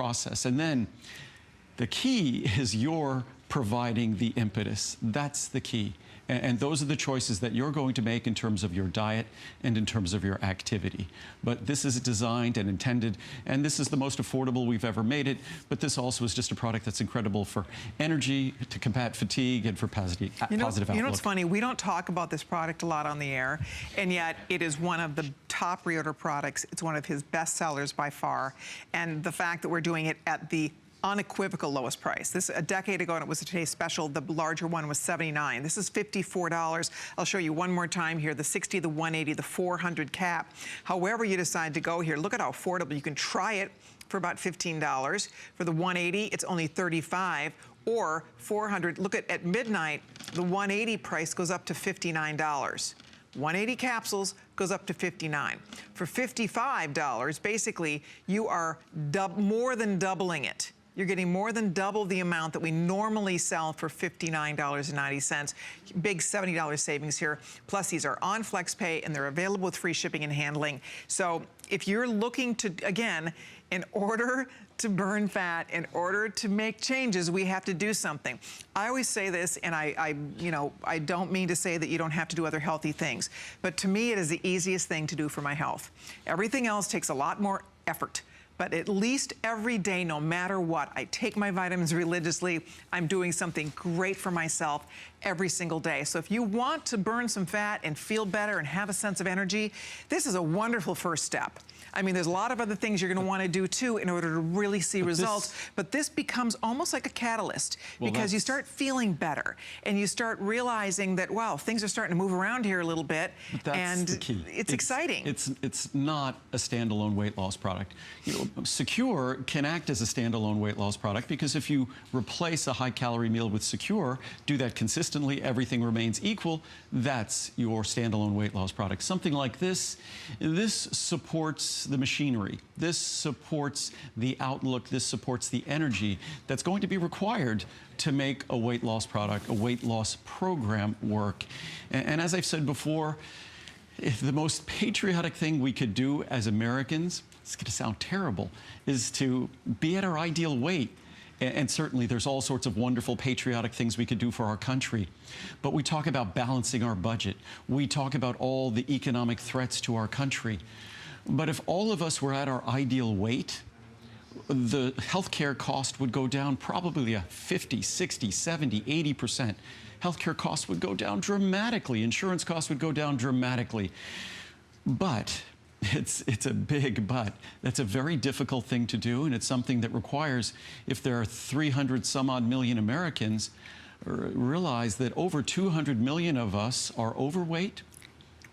process. And then the key is you're providing the impetus. That's the key. And those are the choices that you're going to make in terms of your diet and in terms of your activity. But this is designed and intended, and this is the most affordable we've ever made it, but this also is just a product that's incredible for energy, to combat fatigue, and for positive outlook. You know what's funny? We don't talk about this product a lot on the air, and yet it is one of the top reorder products. It's one of his best sellers by far. And the fact that we're doing it at the unequivocal lowest price. This a decade ago, and it was a today's special. The larger one was $79. This is $54. I'll show you one more time here. The 60, the 180, the 400 cap. However you decide to go here, look at how affordable. You can try it for about $15. For the 180, it's only $35. Or 400, look at midnight, the 180 price goes up to $59. 180 capsules goes up to $59. For $55, basically, you are more than doubling it. You're getting more than double the amount that we normally sell for $59.90. Big $70 savings here. Plus, these are on FlexPay, and they're available with free shipping and handling. So if you're looking to, again, in order to burn fat, in order to make changes, we have to do something. I always say this, and I don't mean to say that you don't have to do other healthy things, but to me, it is the easiest thing to do for my health. Everything else takes a lot more effort. But at least every day, no matter what, I take my vitamins religiously. I'm doing something great for myself every single day. So if you want to burn some fat and feel better and have a sense of energy, this is a wonderful first step. I mean, there's a lot of other things you're going to want to do too in order to really see results, but this becomes almost like a catalyst because you start feeling better and you start realizing that, wow, things are starting to move around here a little bit, and it's exciting. It's not a standalone weight loss product. You know, Secure can act as a standalone weight loss product because if you replace a high-calorie meal with Secure, do that consistently, everything remains equal, that's your standalone weight loss product. Something like this supports the machinery. This supports the outlook. This supports the energy that's going to be required to make a weight loss product, a weight loss program work. And as I've said before, if the most patriotic thing we could do as Americans, it's going to sound terrible, is to be at our ideal weight. And certainly there's all sorts of wonderful patriotic things we could do for our country. But we talk about balancing our budget. We talk about all the economic threats to our country. But if all of us were at our ideal weight, the healthcare cost would go down probably a 50, 60, 70, 80%. Healthcare costs would go down dramatically. Insurance costs would go down dramatically. But it's a big but. That's a very difficult thing to do, and it's something that requires, if there are 300 some odd million Americans, realize that over 200 million of us are overweight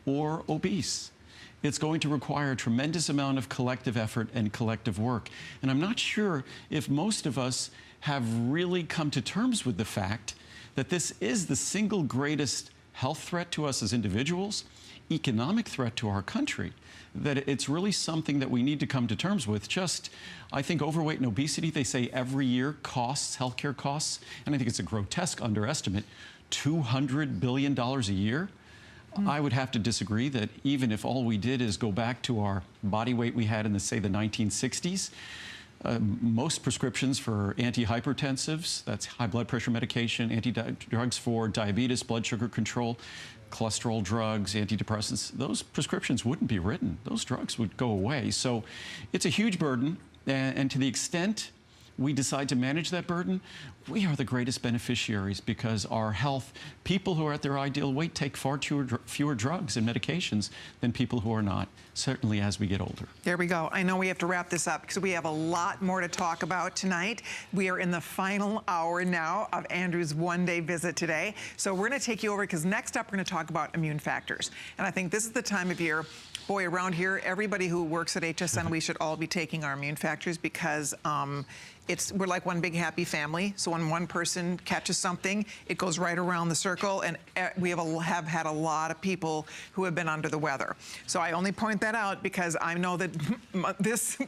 or obese. It's going to require a tremendous amount of collective effort and collective work. And I'm not sure if most of us have really come to terms with the fact that this is the single greatest health threat to us as individuals, economic threat to our country, that it's really something that we need to come to terms with. Just, I think overweight and obesity, they say every year costs, healthcare costs, and I think it's a grotesque underestimate, $200 billion a year. I would have to disagree that even if all we did is go back to our body weight we had in, say, the 1960s, most prescriptions for antihypertensives, that's high blood pressure medication, drugs for diabetes, blood sugar control, cholesterol drugs, antidepressants, those prescriptions wouldn't be written. Those drugs would go away. So it's a huge burden, and to the extent we decide to manage that burden, we are the greatest beneficiaries because our health, people who are at their ideal weight take far fewer drugs and medications than people who are not, certainly as we get older. There we go. I know we have to wrap this up because we have a lot more to talk about tonight. We are in the final hour now of Andrew's one-day visit today. So we're going to take you over because next up we're going to talk about immune factors. And I think this is the time of year, boy, around here, everybody who works at HSN, we should all be taking our immune factors because we're like one big happy family. So when one person catches something, it goes right around the circle, and we have had a lot of people who have been under the weather. So I only point that out because I know that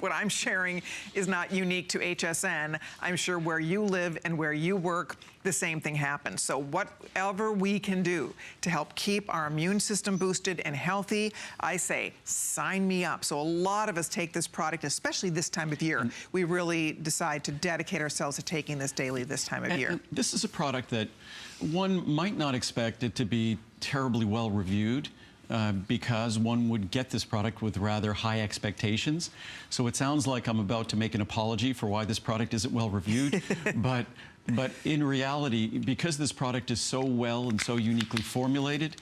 what I'm sharing is not unique to HSN. I'm sure where you live and where you work, the same thing happens. So whatever we can do to help keep our immune system boosted and healthy, I say, sign me up. So a lot of us take this product, especially this time of year. We really decide to dedicate ourselves to taking this daily this time of year. And this is a product that one might not expect it to be terribly well reviewed. Because one would get this product with rather high expectations. So it sounds like I'm about to make an apology for why this product isn't well reviewed, but in reality, because this product is so well and so uniquely formulated,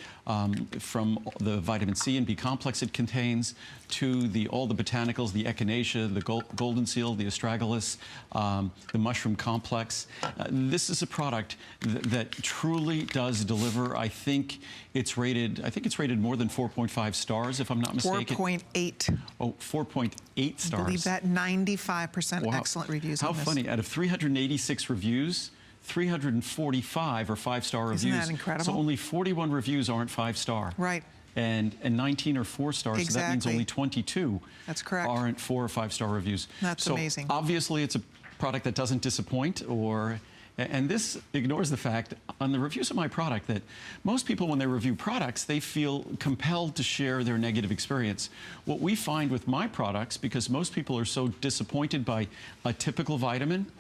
from the vitamin C and B complex it contains to all the botanicals, the echinacea, the golden seal, the astragalus, the mushroom complex. This is a product that truly does deliver. I think it's rated more than 4.5 stars, if I'm not mistaken. 4.8. Oh, 4.8 stars. I believe that. 95% Wow. excellent reviews How on this. funny. Out of 386 reviews, 345 are 5-star reviews. Isn't that incredible? So only 41 reviews aren't 5-star. Right. And 19 are 4 stars, so that means Exactly. only 22 That's correct. aren't 4 or 5-star reviews. That's so amazing. Obviously, it's a product that doesn't disappoint, and this ignores the fact on the reviews of my product that most people, when they review products, they feel compelled to share their negative experience. What we find with my products, because most people are so disappointed by a typical vitamin,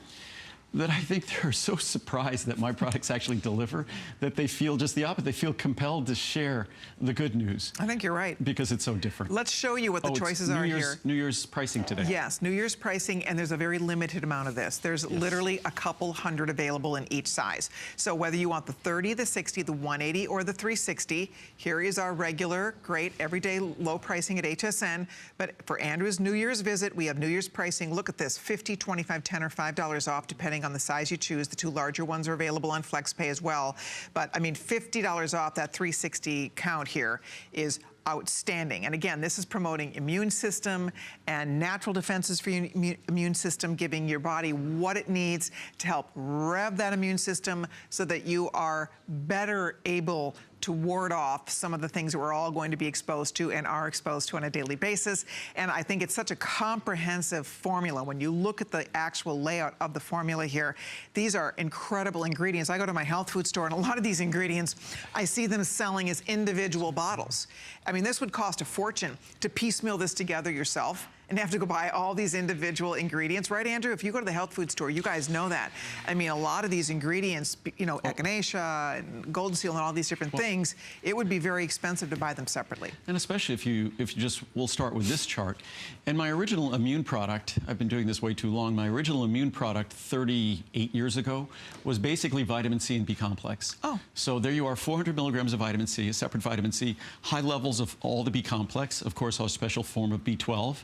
that I think they're so surprised that my products actually deliver that they feel just the opposite. They feel compelled to share the good news. I think you're right. Because it's so different. Let's show you what the choices are here. New Year's pricing today. Yes, New Year's pricing, and there's a very limited amount of this. There's literally a couple hundred available in each size. So whether you want the 30, the 60, the 180, or the 360, here is our regular, great, everyday low pricing at HSN. But for Andrew's New Year's visit, we have New Year's pricing. Look at this, 50, 25, 10, or $5 off, depending on the size you choose. The 2 larger ones are available on FlexPay as well. But I mean, $50 off that 360 count here is outstanding. And again, this is promoting immune system and natural defenses for your immune system, giving your body what it needs to help rev that immune system so that you are better able to ward off some of the things that we're all going to be exposed to and are exposed to on a daily basis. And I think it's such a comprehensive formula. When you look at the actual layout of the formula here, these are incredible ingredients. I go to my health food store, and a lot of these ingredients, I see them selling as individual bottles. I mean, this would cost a fortune to piecemeal this together yourself and have to go buy all these individual ingredients. Right, Andrew? If you go to the health food store, you guys know that. I mean, a lot of these ingredients, you know, echinacea and golden seal and all these different things, it would be very expensive to buy them separately. And especially if you just, we'll start with this chart. And my original immune product, I've been doing this way too long, my original immune product 38 years ago was basically vitamin C and B complex. Oh. So there you are, 400 milligrams of vitamin C, a separate vitamin C, high levels of all the B complex, of course, our special form of B12.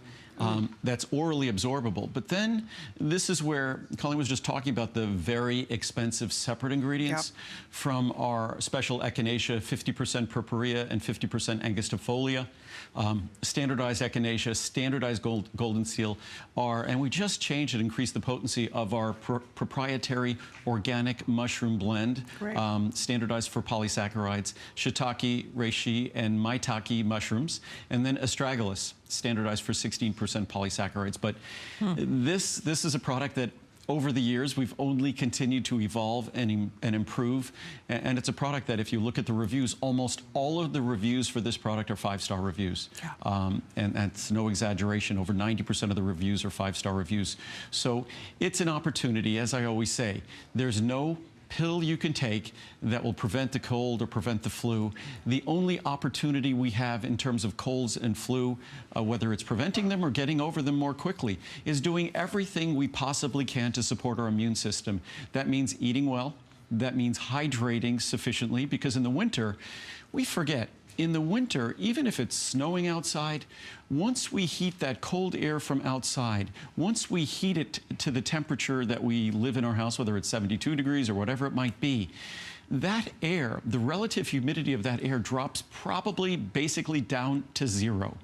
That's orally absorbable. But then this is where Colleen was just talking about the very expensive separate ingredients from our special echinacea, 50% purpurea and 50% angustifolia, standardized echinacea, standardized golden seal and we just changed and increased the potency of our proprietary organic mushroom blend, standardized for polysaccharides, shiitake, reishi, and maitake mushrooms, and then astragalus, standardized for 16% polysaccharides. But this is a product that over the years we've only continued to evolve and improve, and it's a product that if you look at the reviews, almost all of the reviews for this product are 5-star reviews. And that's no exaggeration. Over 90% of the reviews are 5-star reviews. So it's an opportunity, as I always say. There's no pill you can take that will prevent the cold or prevent the flu. The only opportunity we have in terms of colds and flu, whether it's preventing them or getting over them more quickly, is doing everything we possibly can to support our immune system. That means eating well. That means hydrating sufficiently, because in the winter, we forget. In the winter, even if it's snowing outside, once we heat that cold air from outside, once we heat it to the temperature that we live in our house, whether it's 72 degrees or whatever it might be, that air, the relative humidity of that air drops probably basically down to 0.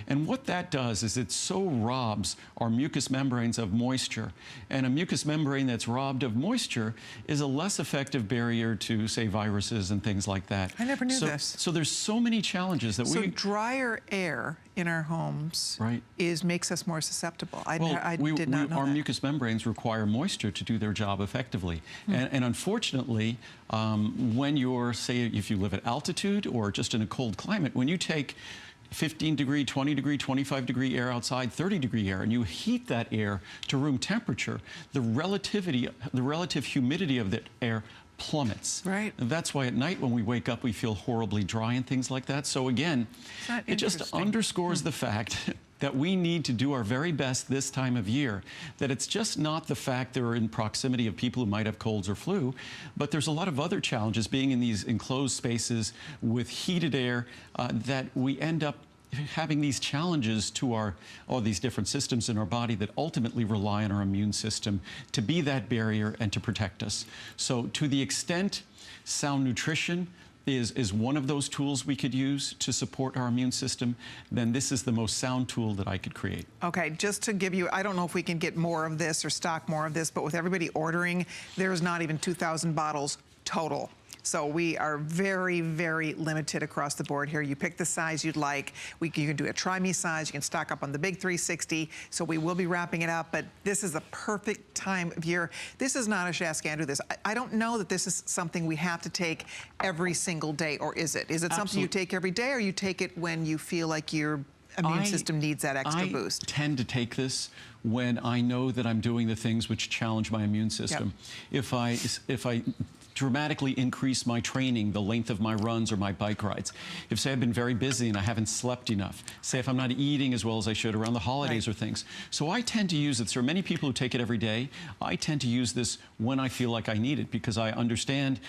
And what that does is it so robs our mucous membranes of moisture. And a mucous membrane that's robbed of moisture is a less effective barrier to, say, viruses and things like that. I never knew this. So there's so many challenges that So drier air in our homes makes us more susceptible. I did not know our that. mucous membranes require moisture to do their job effectively. And unfortunately, when you're, say, if you live at altitude or just in a cold climate, when you take 15 degree, 20 degree, 25 degree air outside, 30 degree air, and you heat that air to room temperature, the relative humidity of the air plummets. Right. And that's why at night when we wake up, we feel horribly dry and things like that. So again, it just underscores the fact that we need to do our very best this time of year, that it's just not the fact that we're in proximity of people who might have colds or flu, but there's a lot of other challenges being in these enclosed spaces with heated air that we end up having these challenges to all these different systems in our body that ultimately rely on our immune system to be that barrier and to protect us. So to the extent sound nutrition is one of those tools we could use to support our immune system, then this is the most sound tool that I could create. Okay, just to give you, I don't know if we can get more of this or stock more of this, but with everybody ordering, there's not even 2,000 bottles total. So we are very, very limited across the board here. You pick the size you'd like. You can do a try me size. You can stock up on the big 360. So we will be wrapping it up, but this is a perfect time of year. This is not a Ask Andrew this. I don't know that this is something we have to take every single day, or is it? Is it something you take every day, or you take it when you feel like your immune system needs that extra boost? I tend to take this when I know that I'm doing the things which challenge my immune system. Yep. If I dramatically increase my training, the length of my runs or my bike rides. If, say, I've been very busy and I haven't slept enough. Say, if I'm not eating as well as I should around the holidays or things. So I tend to use it. There are many people who take it every day. I tend to use this when I feel like I need it because I understand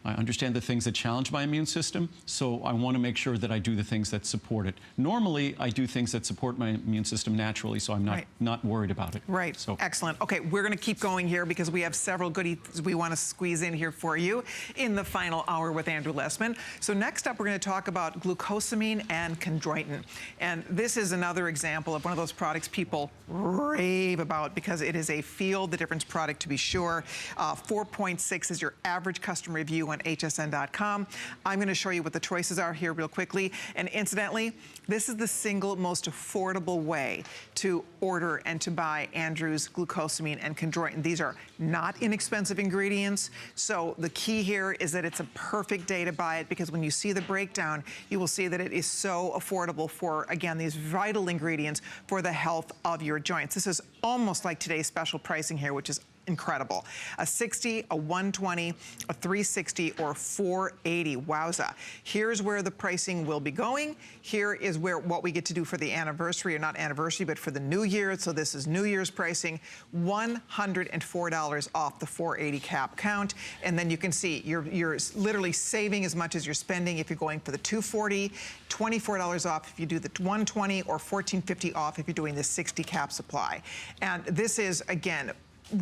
the things that challenge my immune system, so I want to make sure that I do the things that support it. Normally, I do things that support my immune system naturally, so I'm not worried about it. Right. So. Excellent. Okay, we're going to keep going here because we have several goodies we want to squeeze in here for you in the final hour with Andrew Lessman. So next up, we're going to talk about glucosamine and chondroitin. And this is another example of one of those products people rave about because it is a feel the difference product to be sure. 4.6 is your average customer review on hsn.com. I'm going to show you what the choices are here real quickly. And incidentally, this is the single most affordable way to order and to buy Andrew's glucosamine and chondroitin. These are not inexpensive ingredients. So the key here is that it's a perfect day to buy it because when you see the breakdown, you will see that it is so affordable for, again, these vital ingredients for the health of your joints. This is almost like today's special pricing here, which is incredible. A 60, a 120, a 360, or 480. Wowza. Here's where the pricing will be going. Here is what we get to do for the anniversary, or not anniversary, but for the new year. So this is New Year's pricing, $104 off the 480 cap count. And then you can see you're literally saving as much as you're spending if you're going for the 240, $24 off if you do the 120, or $14.50 off if you're doing the 60 cap supply. And this is, again,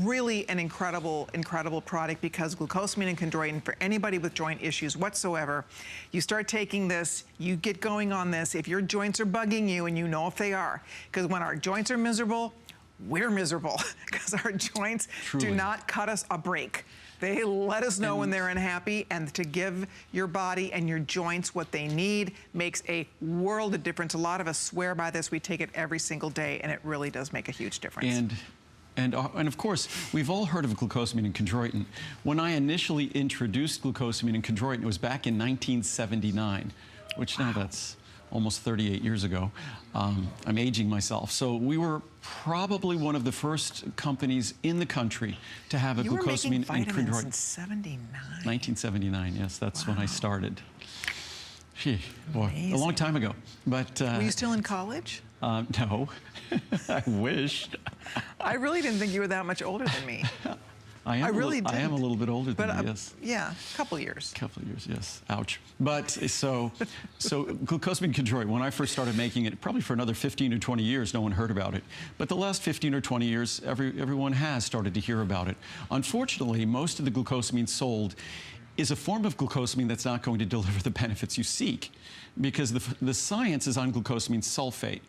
really an incredible product because glucosamine and chondroitin, for anybody with joint issues whatsoever, you start taking this, you get going on this, if your joints are bugging you, and you know if they are, because when our joints are miserable, we're miserable because our joints do not cut us a break. They let us know when they're unhappy, and to give your body and your joints what they need makes a world of difference. A lot of us swear by this. We take it every single day, and it really does make a huge difference. And of course, we've all heard of glucosamine and chondroitin. When I initially introduced glucosamine and chondroitin, it was back in 1979, which now that's almost 38 years ago. I'm aging myself. So we were probably one of the first companies in the country to have a glucosamine and chondroitin. You were making vitamins in 79? 1979, yes, that's when I started. Gee, boy, a long time ago. But were you still in college? No, I wished. I really didn't think you were that much older than me. I am a little bit older than you, yes. Yeah, a couple years. Couple of years, yes. Ouch. But so glucosamine and chondroitin, when I first started making it, probably for another 15 or 20 years, no one heard about it. But the last 15 or 20 years, everyone has started to hear about it. Unfortunately, most of the glucosamine sold is a form of glucosamine that's not going to deliver the benefits you seek, because the science is on glucosamine sulfate.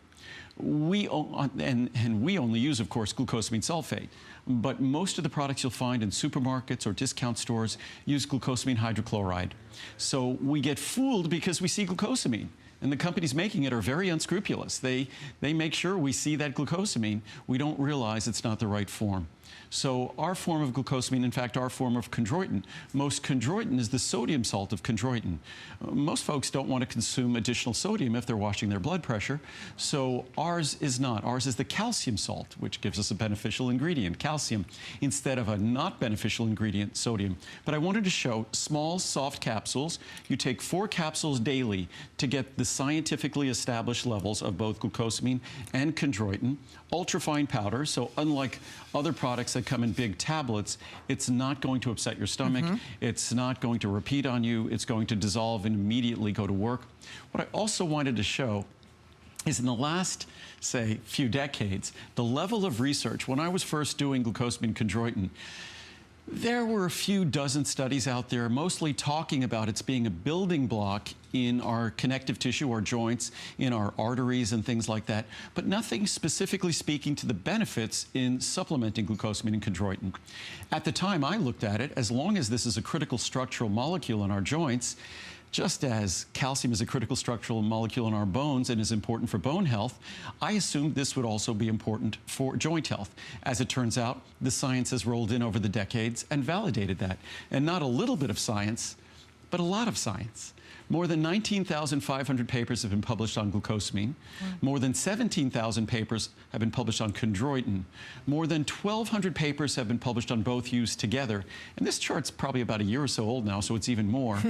We only use, of course, glucosamine sulfate, but most of the products you'll find in supermarkets or discount stores use glucosamine hydrochloride. So we get fooled because we see glucosamine. And the companies making it are very unscrupulous. They make sure we see that glucosamine. We don't realize it's not the right form. So our form of glucosamine, in fact, our form of chondroitin, most chondroitin is the sodium salt of chondroitin. Most folks don't want to consume additional sodium if they're watching their blood pressure, so ours is not. Ours is the calcium salt, which gives us a beneficial ingredient, calcium, instead of a not beneficial ingredient, sodium. But I wanted to show small, soft capsules. You take 4 capsules daily to get the scientifically established levels of both glucosamine and chondroitin. Ultrafine powder, so unlike other products that come in big tablets, it's not going to upset your stomach. It's not going to repeat on you. It's going to dissolve and immediately go to work. What I also wanted to show is in the last, say, few decades, the level of research. When I was first doing glucosamine chondroitin, there were a few dozen studies out there, mostly talking about its being a building block in our connective tissue, our joints, in our arteries and things like that, but nothing specifically speaking to the benefits in supplementing glucosamine and chondroitin. At the time, I looked at it, as long as this is a critical structural molecule in our joints, just as calcium is a critical structural molecule in our bones and is important for bone health, I assumed this would also be important for joint health. As it turns out, the science has rolled in over the decades and validated that. And not a little bit of science, but a lot of science. More than 19,500 papers have been published on glucosamine. More than 17,000 papers have been published on chondroitin. More than 1,200 papers have been published on both used together. And this chart's probably about a year or so old now, so it's even more.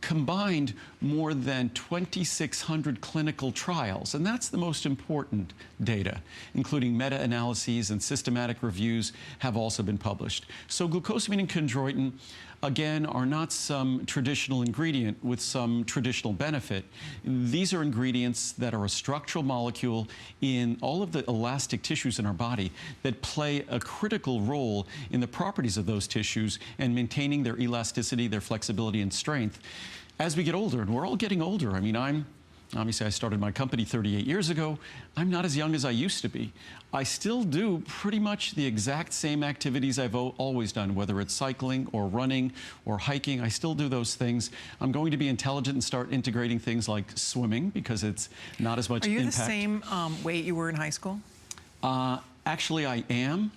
Combined, more than 2,600 clinical trials. And that's the most important data, including meta-analyses and systematic reviews have also been published. So glucosamine and chondroitin, again, are not some traditional ingredient with some traditional benefit. These are ingredients that are a structural molecule in all of the elastic tissues in our body that play a critical role in the properties of those tissues and maintaining their elasticity, their flexibility, and strength. As we get older, and we're all getting older, I mean, obviously, I started my company 38 years ago. I'm not as young as I used to be. I still do pretty much the exact same activities I've always done, whether it's cycling or running or hiking. I still do those things. I'm going to be intelligent and start integrating things like swimming because it's not as much impact. Are you the same weight you were in high school? Actually, I am.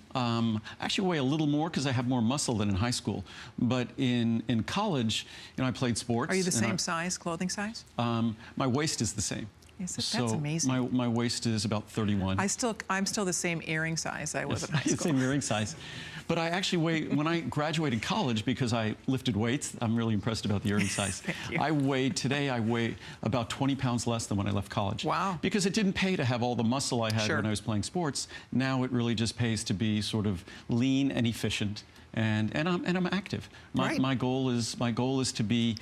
Actually weigh a little more because I have more muscle than in high school. But in college, I played sports. Are you the same size, clothing size? My waist is the same. Yes, that's amazing. My waist is about 31. I'm still the same earring size I was in high school. Same earring size. But I actually weighed, when I graduated college, because I lifted weights, I'm really impressed about the earring size. Today I weigh about 20 pounds less than when I left college. Wow. Because it didn't pay to have all the muscle I had when I was playing sports. Now it really just pays to be sort of lean and efficient. And I'm active. My goal is to be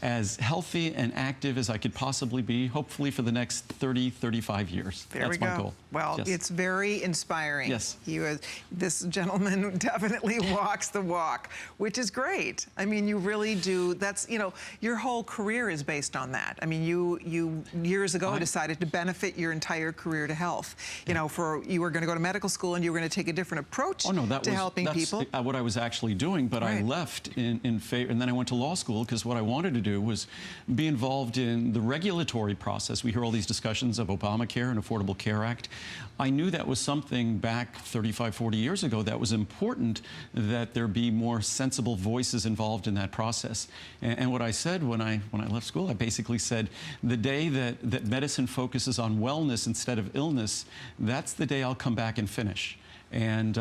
as healthy and active as I could possibly be, hopefully for the next 30, 35 years. That's my goal. Well, it's very inspiring. Yes. This gentleman definitely walks the walk, which is great. I mean, you really do. That's, your whole career is based on that. I mean, you years ago decided to benefit your entire career to health. You were going to go to medical school and you were going to take a different approach to helping people. That's what I was actually doing, but I left in favor, and then I went to law school because what I wanted to do was be involved in the regulatory process. We hear all these discussions of Obamacare and Affordable Care Act. I knew that was something back 35, 40 years ago that was important, that there be more sensible voices involved in that process. And what I said when I left school, I basically said, the day that medicine focuses on wellness instead of illness, that's the day I'll come back and finish. And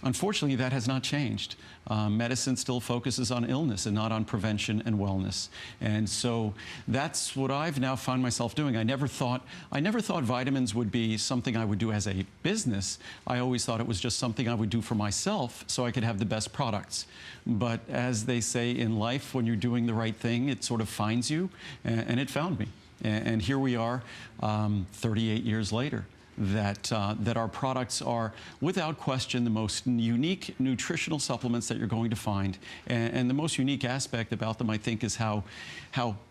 unfortunately, that has not changed. Medicine still focuses on illness and not on prevention and wellness. And so that's what I've now found myself doing. I never thought vitamins would be something I would do as a business. I always thought it was just something I would do for myself so I could have the best products. But as they say in life, when you're doing the right thing, it sort of finds you, and it found me. And here we are 38 years later. that our products are, without question, the most unique nutritional supplements that you're going to find. And the most unique aspect about them, I think, is how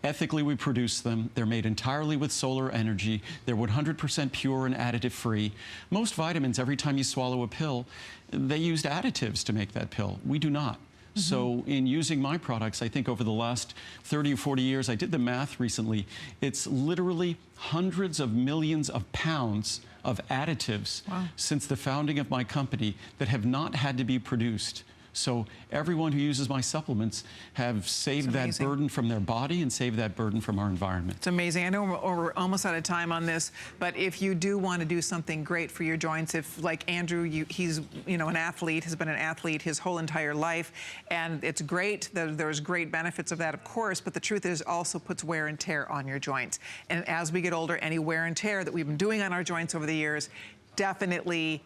ethically we produce them. They're made entirely with solar energy. They're 100% pure and additive-free. Most vitamins, every time you swallow a pill, they used additives to make that pill. We do not. So in using my products, I think over the last 30 or 40 years, I did the math recently, it's literally hundreds of millions of pounds of additives since the founding of my company that have not had to be produced. So everyone who uses my supplements have saved that burden from their body and saved that burden from our environment. It's amazing. I know we're almost out of time on this, but if you do want to do something great for your joints, if like Andrew, he's an athlete, has been an athlete his whole entire life, and it's great, there's great benefits of that, of course, but the truth is also puts wear and tear on your joints. And as we get older, any wear and tear that we've been doing on our joints over the years definitely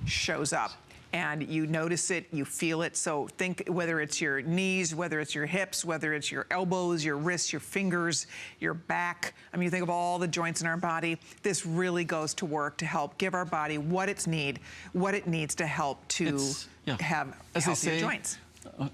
shows up. And you notice it, you feel it. So think whether it's your knees, whether it's your hips, whether it's your elbows, your wrists, your fingers, your back. I mean, you think of all the joints in our body. This really goes to work to help give our body what it needs to help to have healthier joints.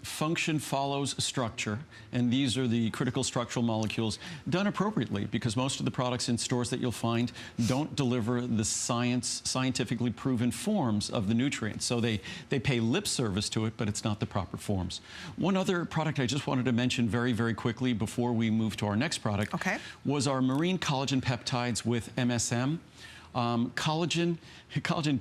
Function follows structure, and these are the critical structural molecules done appropriately, because most of the products in stores that you'll find don't deliver the scientifically proven forms of the nutrients. So they pay lip service to it, but it's not the proper forms. One other product I just wanted to mention very, very quickly before we move to our next product was our marine collagen peptides with MSM. Collagen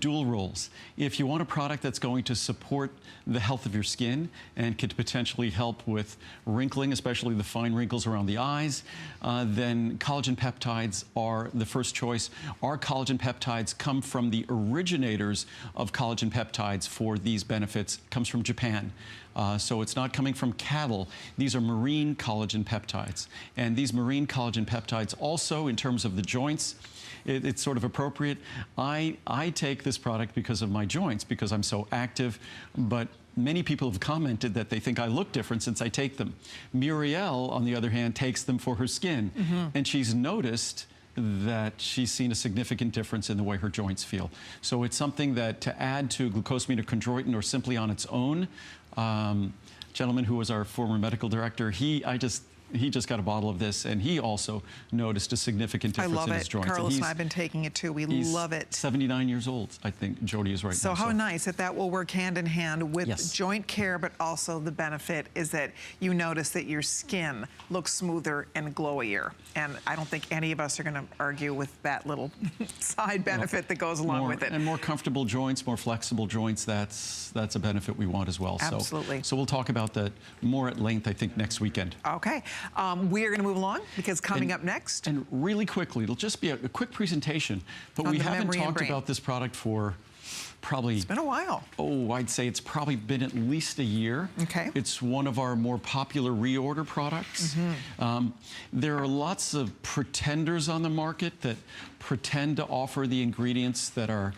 dual roles. If you want a product that's going to support the health of your skin and could potentially help with wrinkling, especially the fine wrinkles around the eyes, then collagen peptides are the first choice. Our collagen peptides come from the originators of collagen peptides for these benefits. It comes from Japan. So it's not coming from cattle. These are marine collagen peptides. And these marine collagen peptides also, in terms of the joints, it's sort of appropriate. I take this product because of my joints, because I'm so active, but many people have commented that they think I look different since I take them. Muriel, on the other hand, takes them for her skin, and she's noticed that she's seen a significant difference in the way her joints feel. So it's something that, to add to glucosaminochondroitin or simply on its own, gentleman who was our former medical director, he just got a bottle of this, and he also noticed a significant difference in his joints. Carlos and I have been taking it too. We love it. 79 years old, I think Jody is right now. So how nice that will work hand in hand with joint care, but also the benefit is that you notice that your skin looks smoother and glowier. And I don't think any of us are going to argue with that little side benefit that goes along with it. And more comfortable joints, more flexible joints, that's a benefit we want as well. Absolutely. So we'll talk about that more at length, I think, next weekend. Okay. We are going to move along, because coming up next. And really quickly, it'll just be a quick presentation, but we haven't talked about this product for probably... It's been a while. Oh, I'd say it's probably been at least a year. Okay. It's one of our more popular reorder products. There are lots of pretenders on the market that pretend to offer the ingredients that are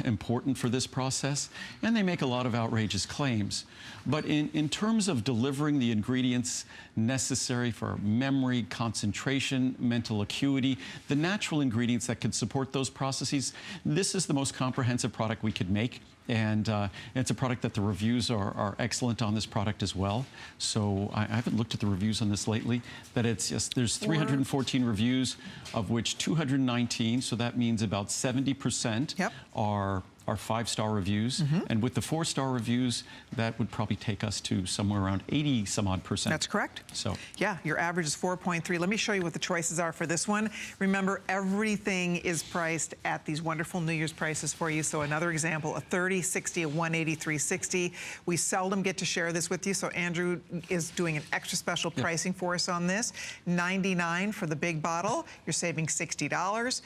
important for this process, and they make a lot of outrageous claims. But in terms of delivering the ingredients necessary for memory, concentration, mental acuity, the natural ingredients that could support those processes, this is the most comprehensive product we could make. And it's a product that the reviews are excellent on this product as well. So I haven't looked at the reviews on this lately, but it's just, there's 314 reviews, of which 219, so that means about 70% are 5-star reviews. And with the 4-star reviews, that would probably take us to somewhere around 80-some-odd%. That's correct. So yeah, your average is 4.3. Let me show you what the choices are for this one. Remember, everything is priced at these wonderful New Year's prices for you. So another example, a 30, 60, a 180, 360. We seldom get to share this with you, so Andrew is doing an extra special pricing for us on this. $99 for the big bottle. You're saving $60.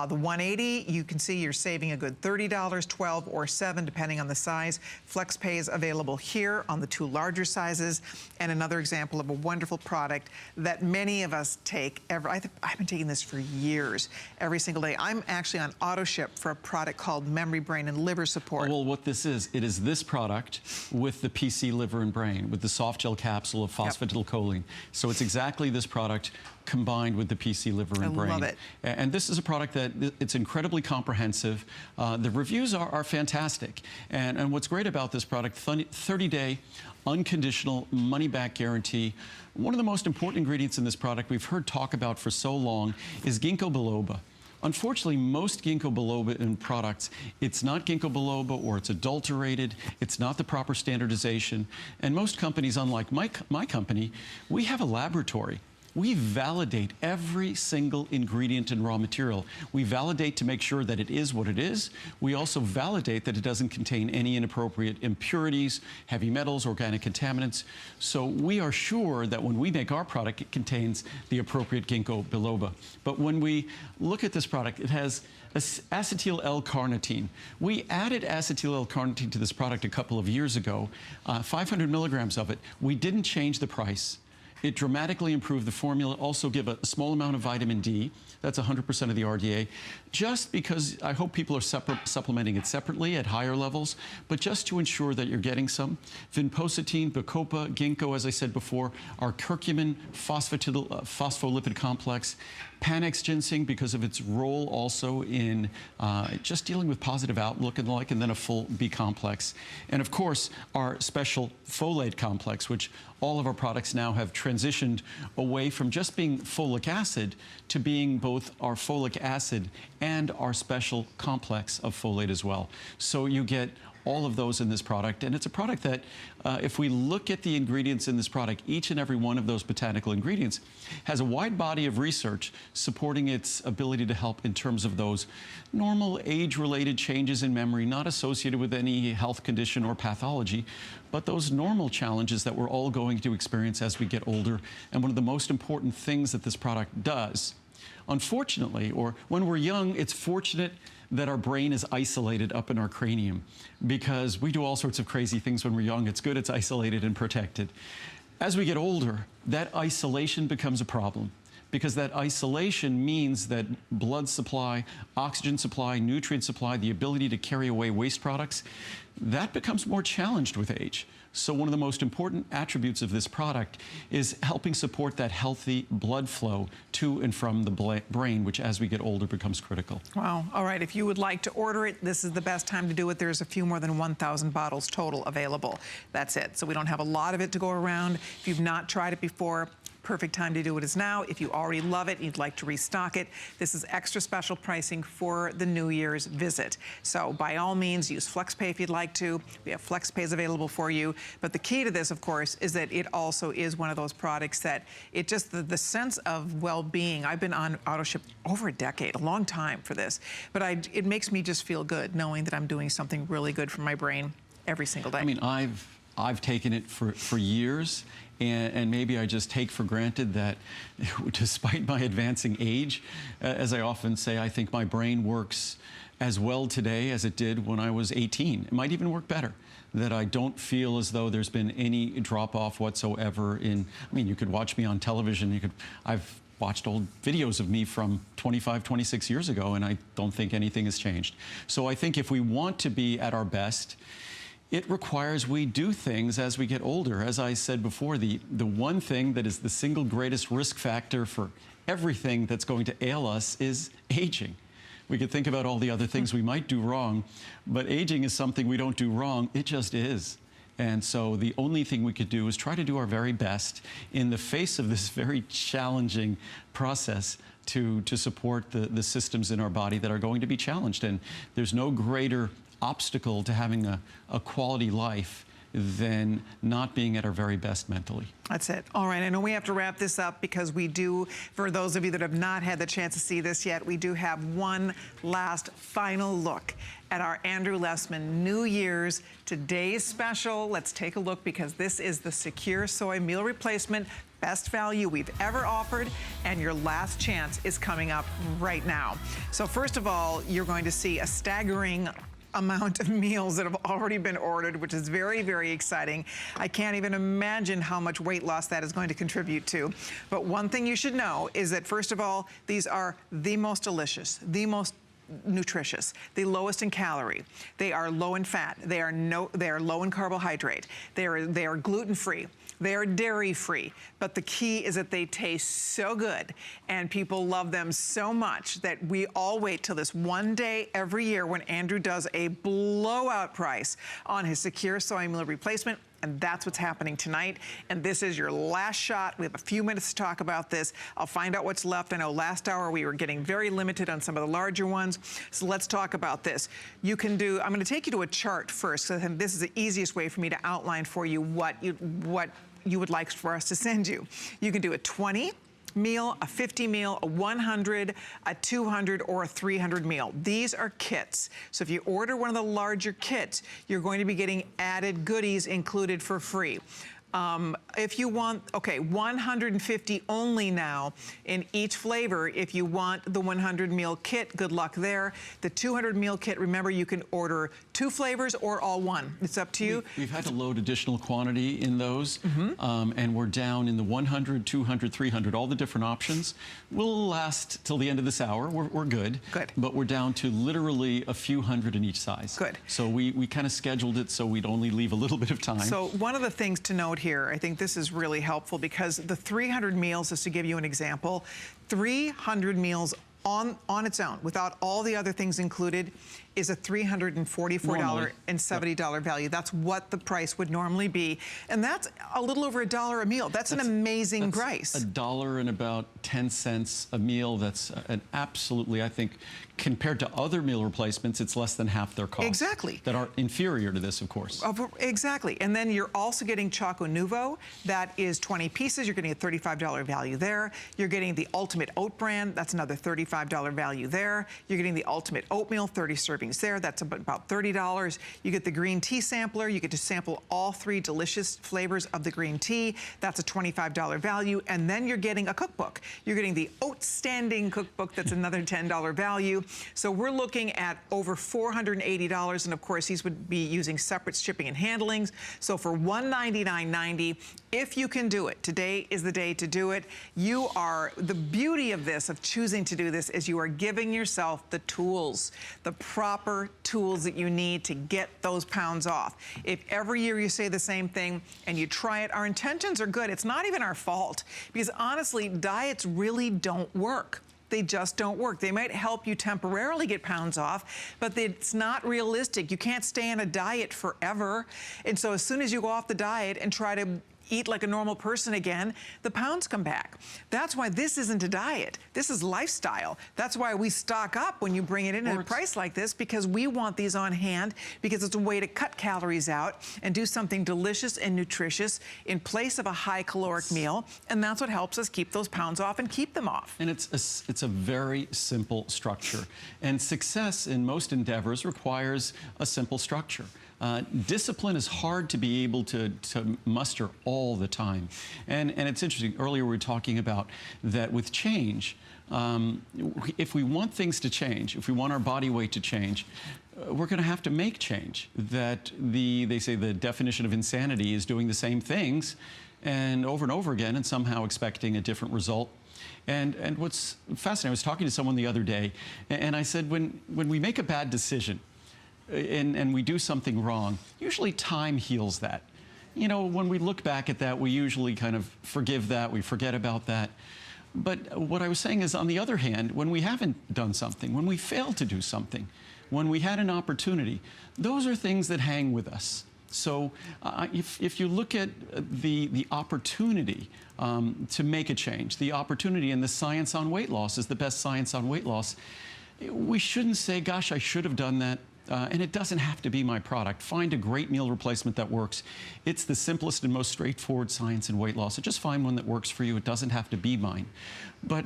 The 180, you can see you're saving a good $30. 12 or 7, depending on the size. FlexPay is available here on the 2 larger sizes, and another example of a wonderful product that many of us take. I've been taking this for years, every single day. I'm actually on auto ship for a product called Memory, Brain, and Liver Support. Well, what this is, it is this product with the PC liver and brain, with the soft gel capsule of phosphatidylcholine. So it's exactly this product combined with the PC liver and brain. I love it. And this is a product that it's incredibly comprehensive. The reviews are fantastic. And what's great about this product, 30-day unconditional money-back guarantee. One of the most important ingredients in this product we've heard talk about for so long is ginkgo biloba. Unfortunately, most ginkgo biloba in products, it's not ginkgo biloba, or it's adulterated, it's not the proper standardization. And most companies, unlike my company, we have a laboratory. We validate every single ingredient and raw material. We validate to make sure that it is what it is. We also validate that it doesn't contain any inappropriate impurities, heavy metals, organic contaminants. So we are sure that when we make our product, it contains the appropriate ginkgo biloba. But when we look at this product, it has acetyl L-carnitine. We added acetyl L-carnitine to this product a couple of years ago, 500 milligrams of it. We didn't change the price. It dramatically improved the formula, also give a small amount of vitamin D. That's 100% of the RDA. Just because I hope people are supplementing it separately at higher levels, but just to ensure that you're getting some. Vinpocetine, Bacopa, ginkgo, as I said before, our curcumin phospholipid complex, Panax ginseng because of its role also in just dealing with positive outlook and the like, and then a full B complex. And of course, our special folate complex, which all of our products now have transitioned away from just being folic acid to being both our folic acid and our special complex of folate as well. So you get all of those in this product, and it's a product that if we look at the ingredients in this product, each and every one of those botanical ingredients has a wide body of research supporting its ability to help in terms of those normal age-related changes in memory, not associated with any health condition or pathology, but those normal challenges that we're all going to experience as we get older. And one of the most important things that this product does, unfortunately, or when we're young, it's fortunate that our brain is isolated up in our cranium because we do all sorts of crazy things when we're young. It's good it's isolated and protected. As we get older, that isolation becomes a problem because that isolation means that blood supply, oxygen supply, nutrient supply, the ability to carry away waste products, that becomes more challenged with age. So one of the most important attributes of this product is helping support that healthy blood flow to and from the brain, which as we get older becomes critical. Wow. All right. If you would like to order it, this is the best time to do it. There's a few more than 1,000 bottles total available. That's it. So we don't have a lot of it to go around. If you've not tried it before, perfect time to do it is now. If you already love it, you'd like to restock it, this is extra special pricing for the New Year's visit. So by all means, use FlexPay if you'd like to. We have FlexPays available for you. But the key to this, of course, is that it also is one of those products that it just, the sense of well-being. I've been on AutoShip over a decade, a long time for this. But it makes me just feel good knowing that I'm doing something really good for my brain every single day. I mean, I've taken it for years, and maybe I just take for granted that despite my advancing age, as I often say, I think my brain works as well today as it did when I was 18. It might even work better, that I don't feel as though there's been any drop-off whatsoever in, I mean, you could watch me on television, I've watched old videos of me from 25, 26 years ago, and I don't think anything has changed. So I think if we want to be at our best, it requires we do things as we get older. As I said before, the one thing that is the single greatest risk factor for everything that's going to ail us is aging. We could think about all the other things we might do wrong, but aging is something we don't do wrong. It just is. And so the only thing we could do is try to do our very best in the face of this very challenging process to support the systems in our body that are going to be challenged. And there's no greater obstacle to having a quality life than not being at our very best mentally. That's it. All right, I know we have to wrap this up because we do, for those of you that have not had the chance to see this yet, we do have one last final look at our Andrew Lessman New Year's Today's Special. Let's take a look because this is the Secure Soy Meal Replacement, best value we've ever offered, and your last chance is coming up right now. So first of all, you're going to see a staggering amount of meals that have already been ordered, which is very, very exciting. I can't even imagine how much weight loss that is going to contribute to. But one thing you should know is that, first of all, these are the most delicious, the most nutritious, the lowest in calorie. They are low in fat. They are low in carbohydrate. They are gluten-free. They are dairy-free, but the key is that they taste so good and people love them so much that we all wait till this one day every year when Andrew does a blowout price on his Secure Soy Meal Replacement. And that's what's happening tonight. And this is your last shot. We have a few minutes to talk about this. I'll find out what's left. I know last hour we were getting very limited on some of the larger ones. So let's talk about this. You can do, I'm gonna take you to a chart first. So this is the easiest way for me to outline for you what you would like for us to send you. You can do a 20 meal, a 50 meal, a 100, a 200, or a 300 meal. These are kits. So if you order one of the larger kits, you're going to be getting added goodies included for free. If you want, okay, 150 only now in each flavor. If you want the 100 meal kit, good luck there. The 200 meal kit, remember, you can order 2 flavors or all one. It's up to you. We've had to load additional quantity in those, and we're down in the 100, 200, 300, all the different options. We'll last till the end of this hour. We're good. Good. But we're down to literally a few hundred in each size. Good. So we kind of scheduled it so we'd only leave a little bit of time. So one of the things to note here, I think this is really helpful because the 300 meals, just to give you an example, 300 meals on its own, without all the other things included, is a $344.70 value. That's what the price would normally be. And that's a little over $1 a meal. That's an amazing price. $1 and about 10 cents a meal. That's an absolutely, I think, compared to other meal replacements, it's less than half their cost. Exactly. That are inferior to this, of course. Exactly. And then you're also getting Choco Nuvo. That is 20 pieces. You're getting a $35 value there. You're getting the Ultimate Oat Bran. That's another $35 value there. You're getting the Ultimate Oatmeal, 30 servings there. That's about $30. You get the green tea sampler. You get to sample all 3 delicious flavors of the green tea. That's a $25 value. And then you're getting a cookbook. You're getting the Oatstanding cookbook. That's another $10 value. So we're looking at over $480. And of course, these would be using separate shipping and handlings. So for $199.90, if you can do it, today is the day to do it. You are, the beauty of this, of choosing to do this, is you are giving yourself the tools, the proper tools that you need to get those pounds off. If every year you say the same thing and you try it, our intentions are good. It's not even our fault, because honestly, diets really don't work. They just don't work. They might help you temporarily get pounds off, but it's not realistic. You can't stay on a diet forever. And so as soon as you go off the diet and try to eat like a normal person again, the pounds come back. That's why this isn't a diet. This is lifestyle. That's why we stock up when you bring it in at a price like this, because we want these on hand, because it's a way to cut calories out and do something delicious and nutritious in place of a high caloric meal. And that's what helps us keep those pounds off and keep them off. And it's a very simple structure. And success in most endeavors requires a simple structure. Discipline is hard to be able to muster all the time. And it's interesting, earlier we were talking about that with change, if we want things to change, if we want our body weight to change, we're going to have to make change. That they say the definition of insanity is doing the same things and over again and somehow expecting a different result. And what's fascinating, I was talking to someone the other day, and I said, when we make a bad decision, and we do something wrong, usually time heals that. You know, when we look back at that, we usually kind of forgive that, we forget about that. But what I was saying is, on the other hand, when we haven't done something, when we fail to do something, when we had an opportunity, those are things that hang with us. So if you look at the opportunity to make a change, the opportunity, and the science on weight loss is the best science on weight loss, we shouldn't say, gosh, I should have done that. And it doesn't have to be my product. Find a great meal replacement that works. It's the simplest and most straightforward science in weight loss. So just find one that works for you. It doesn't have to be mine. But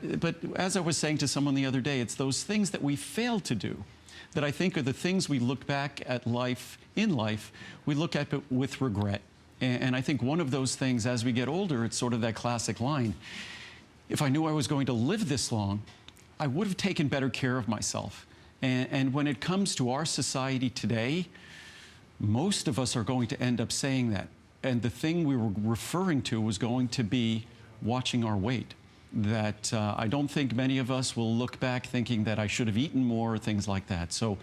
as I was saying to someone the other day, it's those things that we fail to do that I think are the things we look back at life, we look at it with regret. And I think one of those things, as we get older, it's sort of that classic line. If I knew I was going to live this long, I would have taken better care of myself. And when it comes to our society today, most of us are going to end up saying that. And the thing we were referring to was going to be watching our weight. That I don't think many of us will look back thinking that I should have eaten more or things like that. So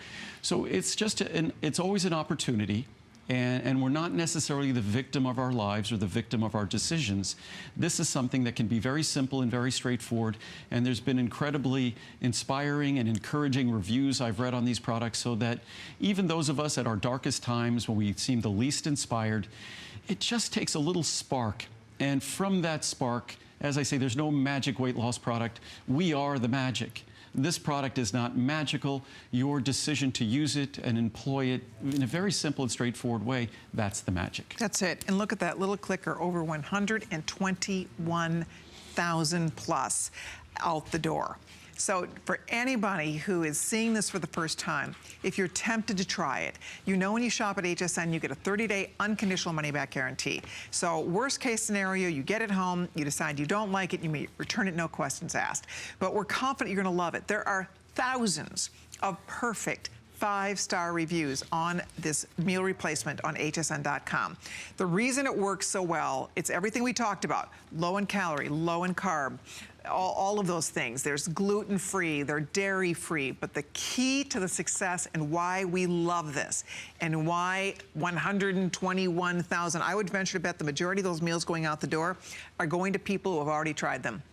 it's just, it's always an opportunity. And we're not necessarily the victim of our lives or the victim of our decisions. This is something that can be very simple and very straightforward. And there's been incredibly inspiring and encouraging reviews I've read on these products, so that even those of us at our darkest times, when we seem the least inspired, it just takes a little spark. And from that spark, as I say, there's no magic weight loss product. We are the magic. This product is not magical. Your decision to use it and employ it in a very simple and straightforward way, that's the magic. That's it. And look at that little clicker, over 121,000 plus out the door. So for anybody who is seeing this for the first time, if you're tempted to try it, you know when you shop at HSN, you get a 30-day unconditional money-back guarantee. So worst case scenario, you get it home, you decide you don't like it, you may return it, no questions asked. But we're confident you're gonna love it. There are thousands of perfect 5-star reviews on this meal replacement on hsn.com. The reason it works so well, it's everything we talked about. Low in calorie, low in carb, all of those things. There's gluten-free, they're dairy-free, but the key to the success and why we love this and why 121,000, I would venture to bet the majority of those meals going out the door are going to people who have already tried them.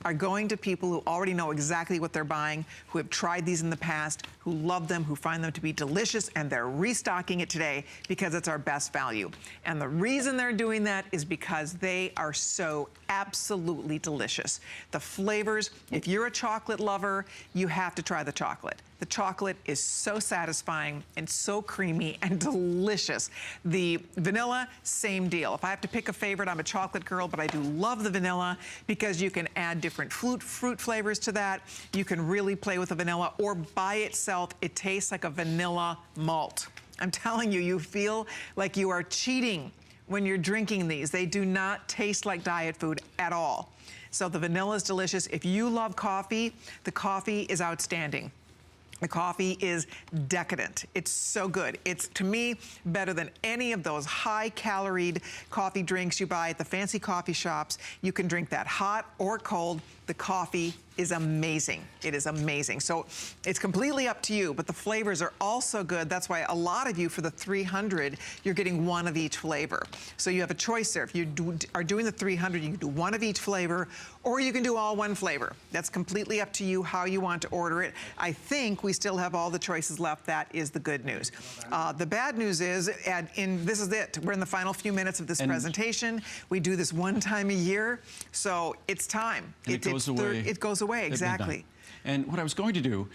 Are going to people who already know exactly what they're buying, who have tried these in the past, who love them, who find them to be delicious, and they're restocking it today because it's our best value. And the reason they're doing that is because they are so absolutely delicious. The flavors, if you're a chocolate lover, you have to try the chocolate. The chocolate is so satisfying and so creamy and delicious. The vanilla, same deal. If I have to pick a favorite, I'm a chocolate girl, but I do love the vanilla because you can add different fruit flavors to that. You can really play with the vanilla, or by itself, it tastes like a vanilla malt. I'm telling you, you feel like you are cheating when you're drinking these. They do not taste like diet food at all. So the vanilla is delicious. If you love coffee, the coffee is outstanding. The coffee is decadent. It's so good. It's, to me, better than any of those high-caloried coffee drinks you buy at the fancy coffee shops. You can drink that hot or cold. The coffee is amazing. It is amazing. So it's completely up to you, but the flavors are also good. That's why a lot of you, for the 300, you're getting one of each flavor. So you have a choice there. If you are doing the 300, you can do one of each flavor, or you can do all one flavor. That's completely up to you how you want to order it. I think we still have all the choices left. That is the good news. The bad news is, this is it. We're in the final few minutes of this presentation. We do this one time a year, so it's time. It goes away. It goes away, exactly. And what I was going to do,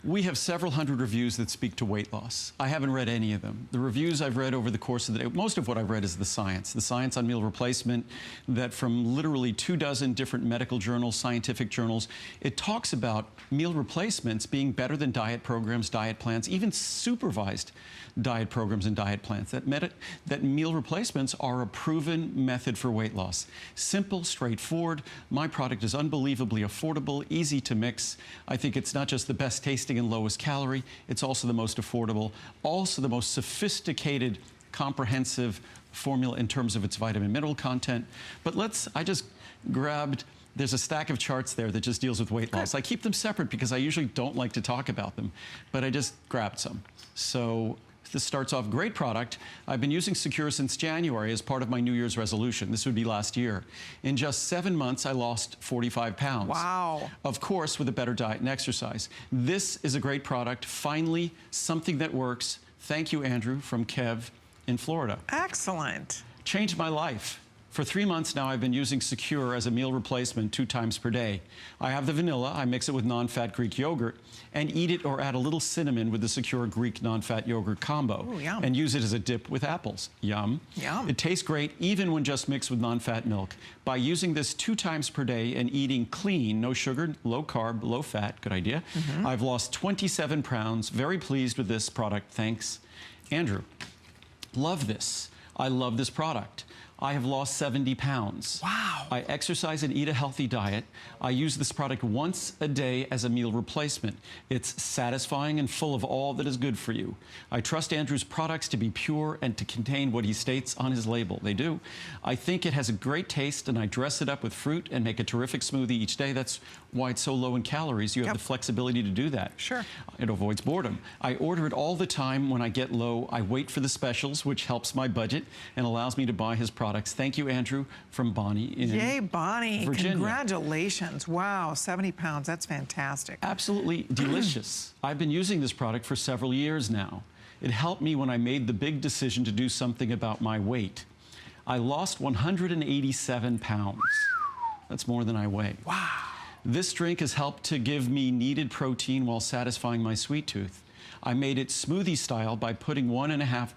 we have several hundred reviews that speak to weight loss. I haven't read any of them. The reviews I've read over the course of the day, most of what I've read is the science on meal replacement, that from literally 24 different medical journals, scientific journals, it talks about meal replacements being better than diet programs, diet plans, even supervised diet programs and diet plans, that meal replacements are a proven method for weight loss. Simple, straightforward. My product is unbelievably affordable, easy to mix. I think it's not just the best tasting and lowest calorie, it's also the most affordable, also the most sophisticated, comprehensive formula in terms of its vitamin mineral content. But I just grabbed, there's a stack of charts there that just deals with weight loss. I keep them separate because I usually don't like to talk about them, but I just grabbed some. So this starts off, great product. I've been using Secure since January as part of my New Year's resolution. This would be last year. In just 7 months, I lost 45 pounds. Wow. Of course, with a better diet and exercise. This is a great product. Finally, something that works. Thank you, Andrew, from Kev in Florida. Excellent. Changed my life. For 3 months now, I've been using Secure as a meal replacement 2 times per day. I have the vanilla, I mix it with non-fat Greek yogurt, and eat it or add a little cinnamon with the Secure Greek non-fat yogurt combo. Ooh, yum. And use it as a dip with apples. Yum. Yum. It tastes great even when just mixed with non-fat milk. By using this 2 times per day and eating clean, no sugar, low carb, low fat, good idea, I've lost 27 pounds. Very pleased with this product. Thanks. Andrew, love this. I love this product. I have lost 70 pounds. Wow. I exercise and eat a healthy diet. I use this product once a day as a meal replacement. It's satisfying and full of all that is good for you. I trust Andrew's products to be pure and to contain what he states on his label. They do. I think it has a great taste, and I dress it up with fruit and make a terrific smoothie each day. That's why it's so low in calories. You have the flexibility to do that. Sure. It avoids boredom. I order it all the time when I get low. I wait for the specials, which helps my budget and allows me to buy his products. Thank you, Andrew, from Bonnie in Yay, Bonnie. Virginia. Congratulations. Wow, 70 pounds. That's fantastic. Absolutely delicious. I've been using this product for several years now. It helped me when I made the big decision to do something about my weight. I lost 187 pounds. That's more than I weigh. Wow. This drink has helped to give me needed protein while satisfying my sweet tooth. I made it smoothie style by putting 1.5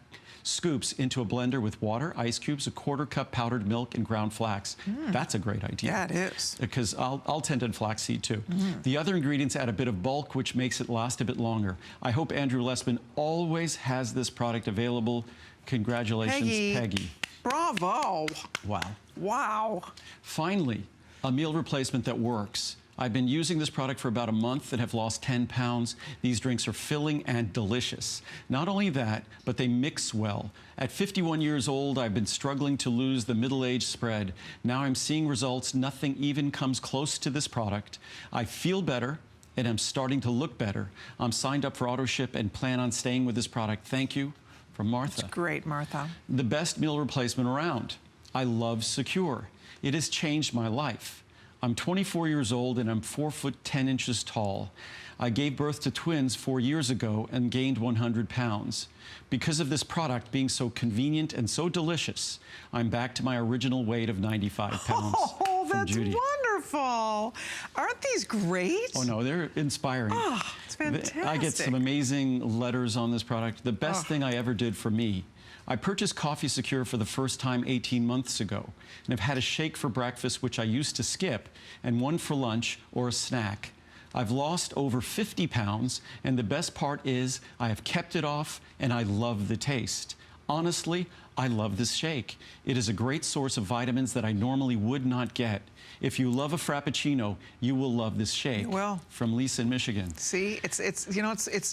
scoops into a blender with water, ice cubes, a 1/4 cup powdered milk, and ground flax. That's a great idea. Yeah, it is. Because I'll tend to flaxseed too. The other ingredients add a bit of bulk, which makes it last a bit longer. I hope Andrew Lessman always has this product available. Congratulations, Peggy. Bravo. Wow. Wow. Finally, a meal replacement that works. I've been using this product for about a month and have lost 10 pounds. These drinks are filling and delicious. Not only that, but they mix well. At 51 years old, I've been struggling to lose the middle-age spread. Now I'm seeing results. Nothing even comes close to this product. I feel better, and I'm starting to look better. I'm signed up for AutoShip and plan on staying with this product. Thank you, from Martha. That's great, Martha. The best meal replacement around. I love Secure. It has changed my life. I'm 24 years old and I'm 4 foot 10 inches tall. I gave birth to twins 4 years ago and gained 100 pounds. Because of this product being so convenient and so delicious, I'm back to my original weight of 95 pounds. Oh, from that's Judy. wonderful. Aren't these great? Oh, no, they're inspiring. Oh, it's fantastic. I get some amazing letters on this product. The best thing I ever did for me. I purchased Coffee Secure for the first time 18 months ago, and I've had a shake for breakfast, which I used to skip, and one for lunch or a snack. I've lost over 50 pounds, and the best part is I have kept it off, and I love the taste. Honestly, I love this shake. It is a great source of vitamins that I normally would not get. If you love a Frappuccino, you will love this shake. Well, from Lisa in Michigan. See, it's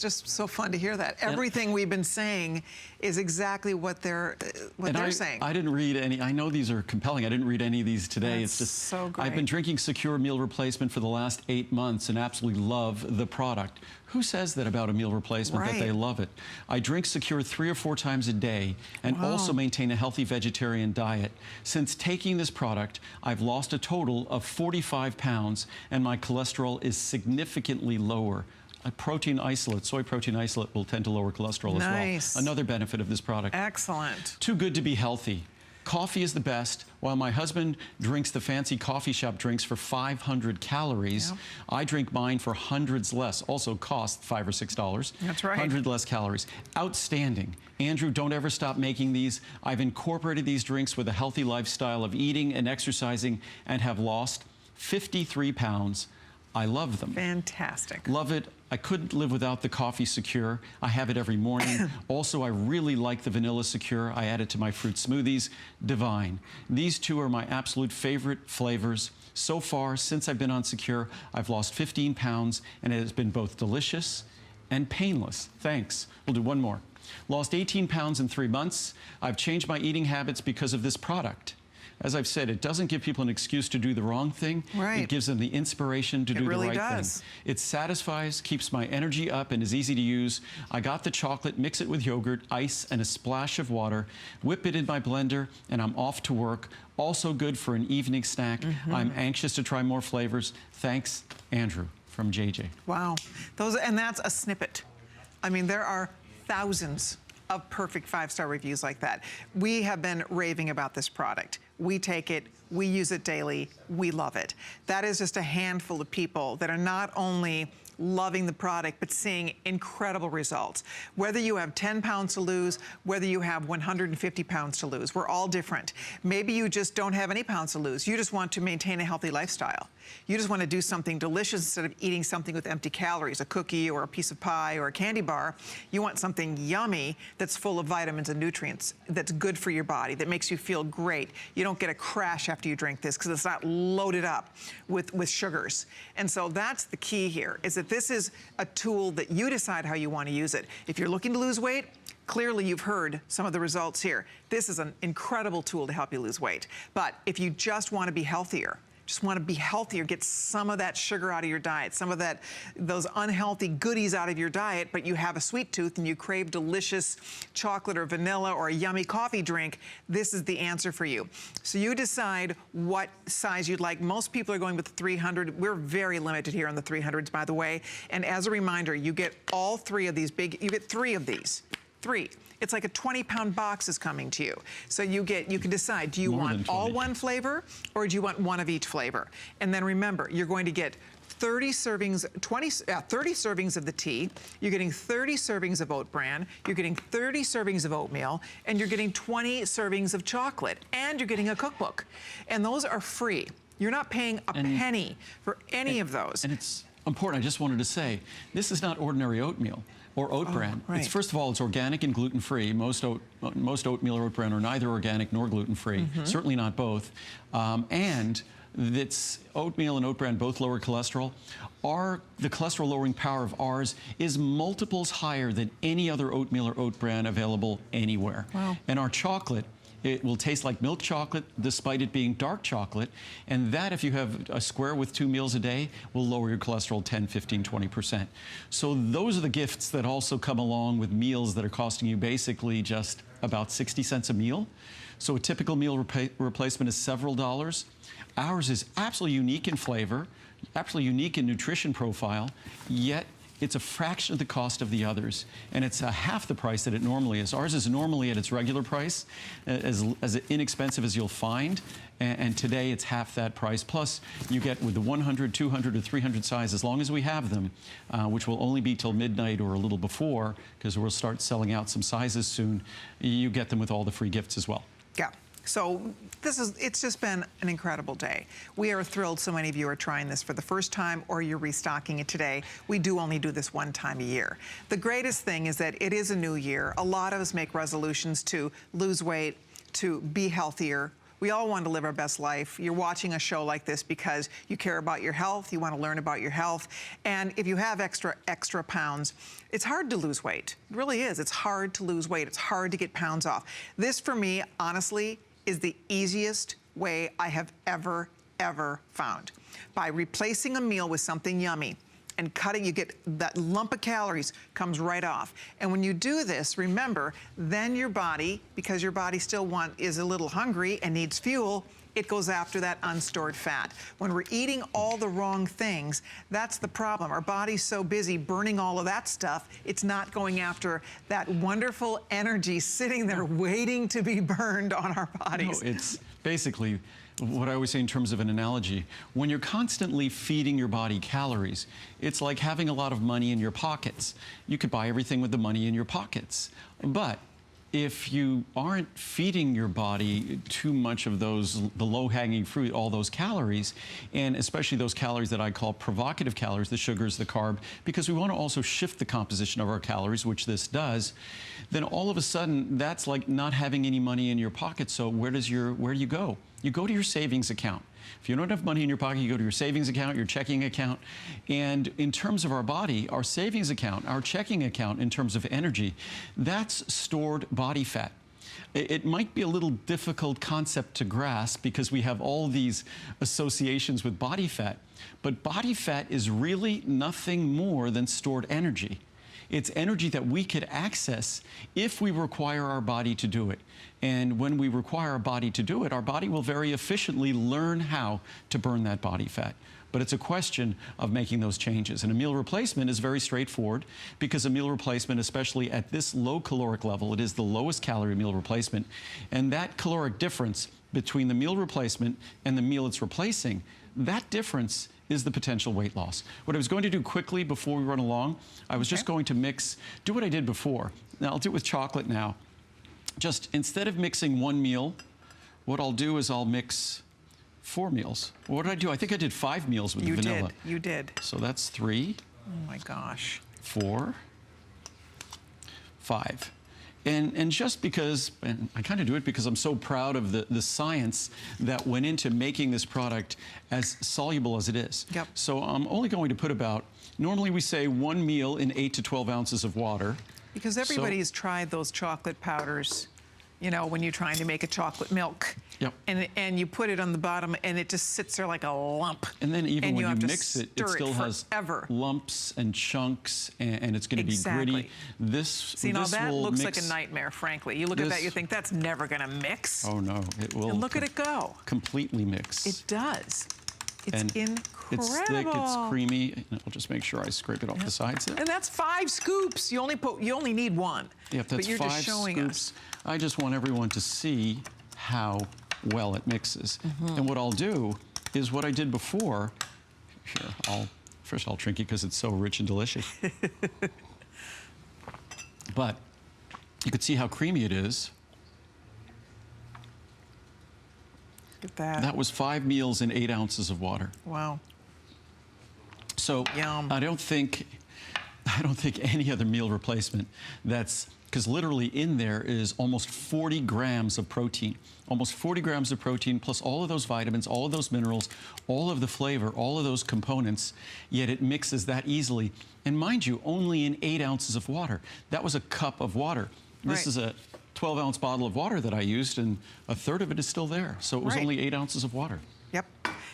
just so fun to hear that. Everything we've been saying is exactly what they're saying. I didn't read any. I know these are compelling. I didn't read any of these today. That's it's just so great. I've been drinking Secure meal replacement for the last 8 months and absolutely love the product. Who says that about a meal replacement, that they love it? I drink Secure 3 or 4 times a day and also maintain a healthy vegetarian diet. Since taking this product, I've lost a total of 45 pounds and my cholesterol is significantly lower. A protein isolate, soy protein isolate, will tend to lower cholesterol as well. Another benefit of this product. Excellent. Too good to be healthy. Coffee is the best. While my husband drinks the fancy coffee shop drinks for 500 calories, I drink mine for hundreds less. Also cost $5 or $6. That's right. 100 less calories. Outstanding. Andrew, don't ever stop making these. I've incorporated these drinks with a healthy lifestyle of eating and exercising and have lost 53 pounds. I love them. Fantastic. Love it. I couldn't live without the Coffee Secure. I have it every morning. Also, I really like the Vanilla Secure. I add it to my fruit smoothies. Divine. These two are my absolute favorite flavors. So far, since I've been on Secure, I've lost 15 pounds, and it has been both delicious and painless. Thanks. We'll do one more. Lost 18 pounds in 3 months. I've changed my eating habits because of this product. As I've said, it doesn't give people an excuse to do the wrong thing. Right. It gives them the inspiration to do the right does. thing. It satisfies, keeps my energy up, and is easy to use. I got the chocolate, mix it with yogurt, ice, and a splash of water, whip it in my blender, and I'm off to work. Also good for an evening snack. I'm anxious to try more flavors. Thanks, Andrew, from JJ. Wow. And that's a snippet. I mean, there are thousands of perfect 5-star reviews like that. We have been raving about this product. We take it, we use it daily, we love it. That is just a handful of people that are not only loving the product, but seeing incredible results. Whether you have 10 pounds to lose, whether you have 150 pounds to lose, we're all different. Maybe you just don't have any pounds to lose. You just want to maintain a healthy lifestyle. You just want to do something delicious instead of eating something with empty calories, a cookie or a piece of pie or a candy bar. You want something yummy that's full of vitamins and nutrients, that's good for your body, that makes you feel great. You don't get a crash after you drink this because it's not loaded up with sugars. And so that's the key here, is that this is a tool that you decide how you want to use it. If you're looking to lose weight, clearly you've heard some of the results here. This is an incredible tool to help you lose weight. But if you just want to be healthier, get some of that sugar out of your diet, some of those unhealthy goodies out of your diet, but you have a sweet tooth and you crave delicious chocolate or vanilla or a yummy coffee drink, this is the answer for you. So you decide what size you'd like. Most people are going with the 300. We're very limited here on the 300s, by the way. And as a reminder, you get all three of these you get three of these. Three. It's like a 20-pound box is coming to you. So you can decide, do you want all one flavor or do you want one of each flavor? And then remember, you're going to get 30 servings, 30 servings of the tea, you're getting 30 servings of oat bran, you're getting 30 servings of oatmeal, and you're getting 20 servings of chocolate, and you're getting a cookbook. And those are free. You're not paying a penny for any of those. And it's important, I just wanted to say, this is not ordinary oatmeal or oat bran. Right. It's, first of all, it's organic and gluten-free. Most oatmeal or oat bran are neither organic nor gluten-free, certainly not both. And it's oatmeal and oat bran both lower cholesterol. The cholesterol-lowering power of ours is multiples higher than any other oatmeal or oat bran available anywhere. Wow. And our chocolate, it will taste like milk chocolate despite it being dark chocolate. And that, if you have a square with 2 meals a day, will lower your cholesterol 10, 15, 20%. So those are the gifts that also come along with meals that are costing you basically just about 60 cents a meal. So a typical meal replacement is several dollars. Ours is absolutely unique in flavor, absolutely unique in nutrition profile, yet it's a fraction of the cost of the others, and it's half the price that it normally is. Ours is normally at its regular price, as inexpensive as you'll find, and today it's half that price. Plus, you get with the 100, 200, or 300 size, as long as we have them, which will only be till midnight or a little before, because we'll start selling out some sizes soon, you get them with all the free gifts as well. Yeah. So it's just been an incredible day. We are thrilled so many of you are trying this for the first time or you're restocking it today. We do only do this one time a year. The greatest thing is that it is a new year. A lot of us make resolutions to lose weight, to be healthier. We all want to live our best life. You're watching a show like this because you care about your health, you want to learn about your health, and if you have extra pounds, it's hard to lose weight. It really is. It's hard to lose weight. It's hard to get pounds off. This, for me, honestly, is the easiest way I have ever found. By replacing a meal with something yummy and cutting, you get that lump of calories comes right off. And when you do this, remember, then your body, because your body still is a little hungry and needs fuel, it goes after that unstored fat. When we're eating all the wrong things, that's the problem. Our body's so busy burning all of that stuff, it's not going after that wonderful energy sitting there waiting to be burned on our bodies. No, it's basically what I always say in terms of an analogy. When you're constantly feeding your body calories, it's like having a lot of money in your pockets. You could buy everything with the money in your pockets. But if you aren't feeding your body too much of the low-hanging fruit, all those calories, and especially those calories that I call provocative calories, the sugars, the carb, because we want to also shift the composition of our calories, which this does, then all of a sudden, that's like not having any money in your pocket. So where do you go? You go to your savings account. If you don't have money in your pocket, you go to your savings account, your checking account. And in terms of our body, our savings account, our checking account in terms of energy, that's stored body fat. It might be a little difficult concept to grasp because we have all these associations with body fat, but body fat is really nothing more than stored energy. It's energy that we could access if we require our body to do it. And when we require our body to do it, our body will very efficiently learn how to burn that body fat. But it's a question of making those changes. And a meal replacement is very straightforward because a meal replacement, especially at this low caloric level, it is the lowest calorie meal replacement. And that caloric difference between the meal replacement and the meal it's replacing, that difference is the potential weight loss. What I was going to do quickly before we run along, I was just going to do what I did before. Now, I'll do it with chocolate now. Just instead of mixing one meal, what I'll do is I'll mix 4 meals. What did I do? I think I did 5 meals with the vanilla. You did. So that's 3. Oh my gosh. 4, 5. And just because, and I kind of do it because I'm so proud of the science that went into making this product as soluble as it is. Yep. So I'm only going to put about, normally we say 1 meal in 8 to 12 ounces of water. Because everybody's tried those chocolate powders, you know, when you're trying to make a chocolate milk. Yep. And you put it on the bottom and it just sits there like a lump. And then even when you have to mix it, it stir still has forever. lumps and chunks, and it's going to be gritty. See, now that will looks mix, like a nightmare, frankly. You look at that, you think that's never going to mix. Oh no, it will. And look at it go. Completely mix. It does. It's and incredible. It's thick, it's creamy. And I'll just make sure I scrape it off the sides there. And that's 5 scoops. You only need 1. Yep, that's but you're 5 just showing scoops. us. I just want everyone to see how well it mixes. And what I'll do is what I did before. Here, first I'll drink it because it's so rich and delicious. But you can see how creamy it is. Look at that. That was 5 meals in 8 ounces of water. Wow. So Yum. I don't think any other meal replacement because literally in there is almost 40 grams of protein. Almost 40 grams of protein plus all of those vitamins, all of those minerals, all of the flavor, all of those components, yet it mixes that easily. And mind you, only in 8 ounces of water. That was a cup of water. This is a 12-ounce bottle of water that I used, and a third of it is still there. So it was only 8 ounces of water. Yep.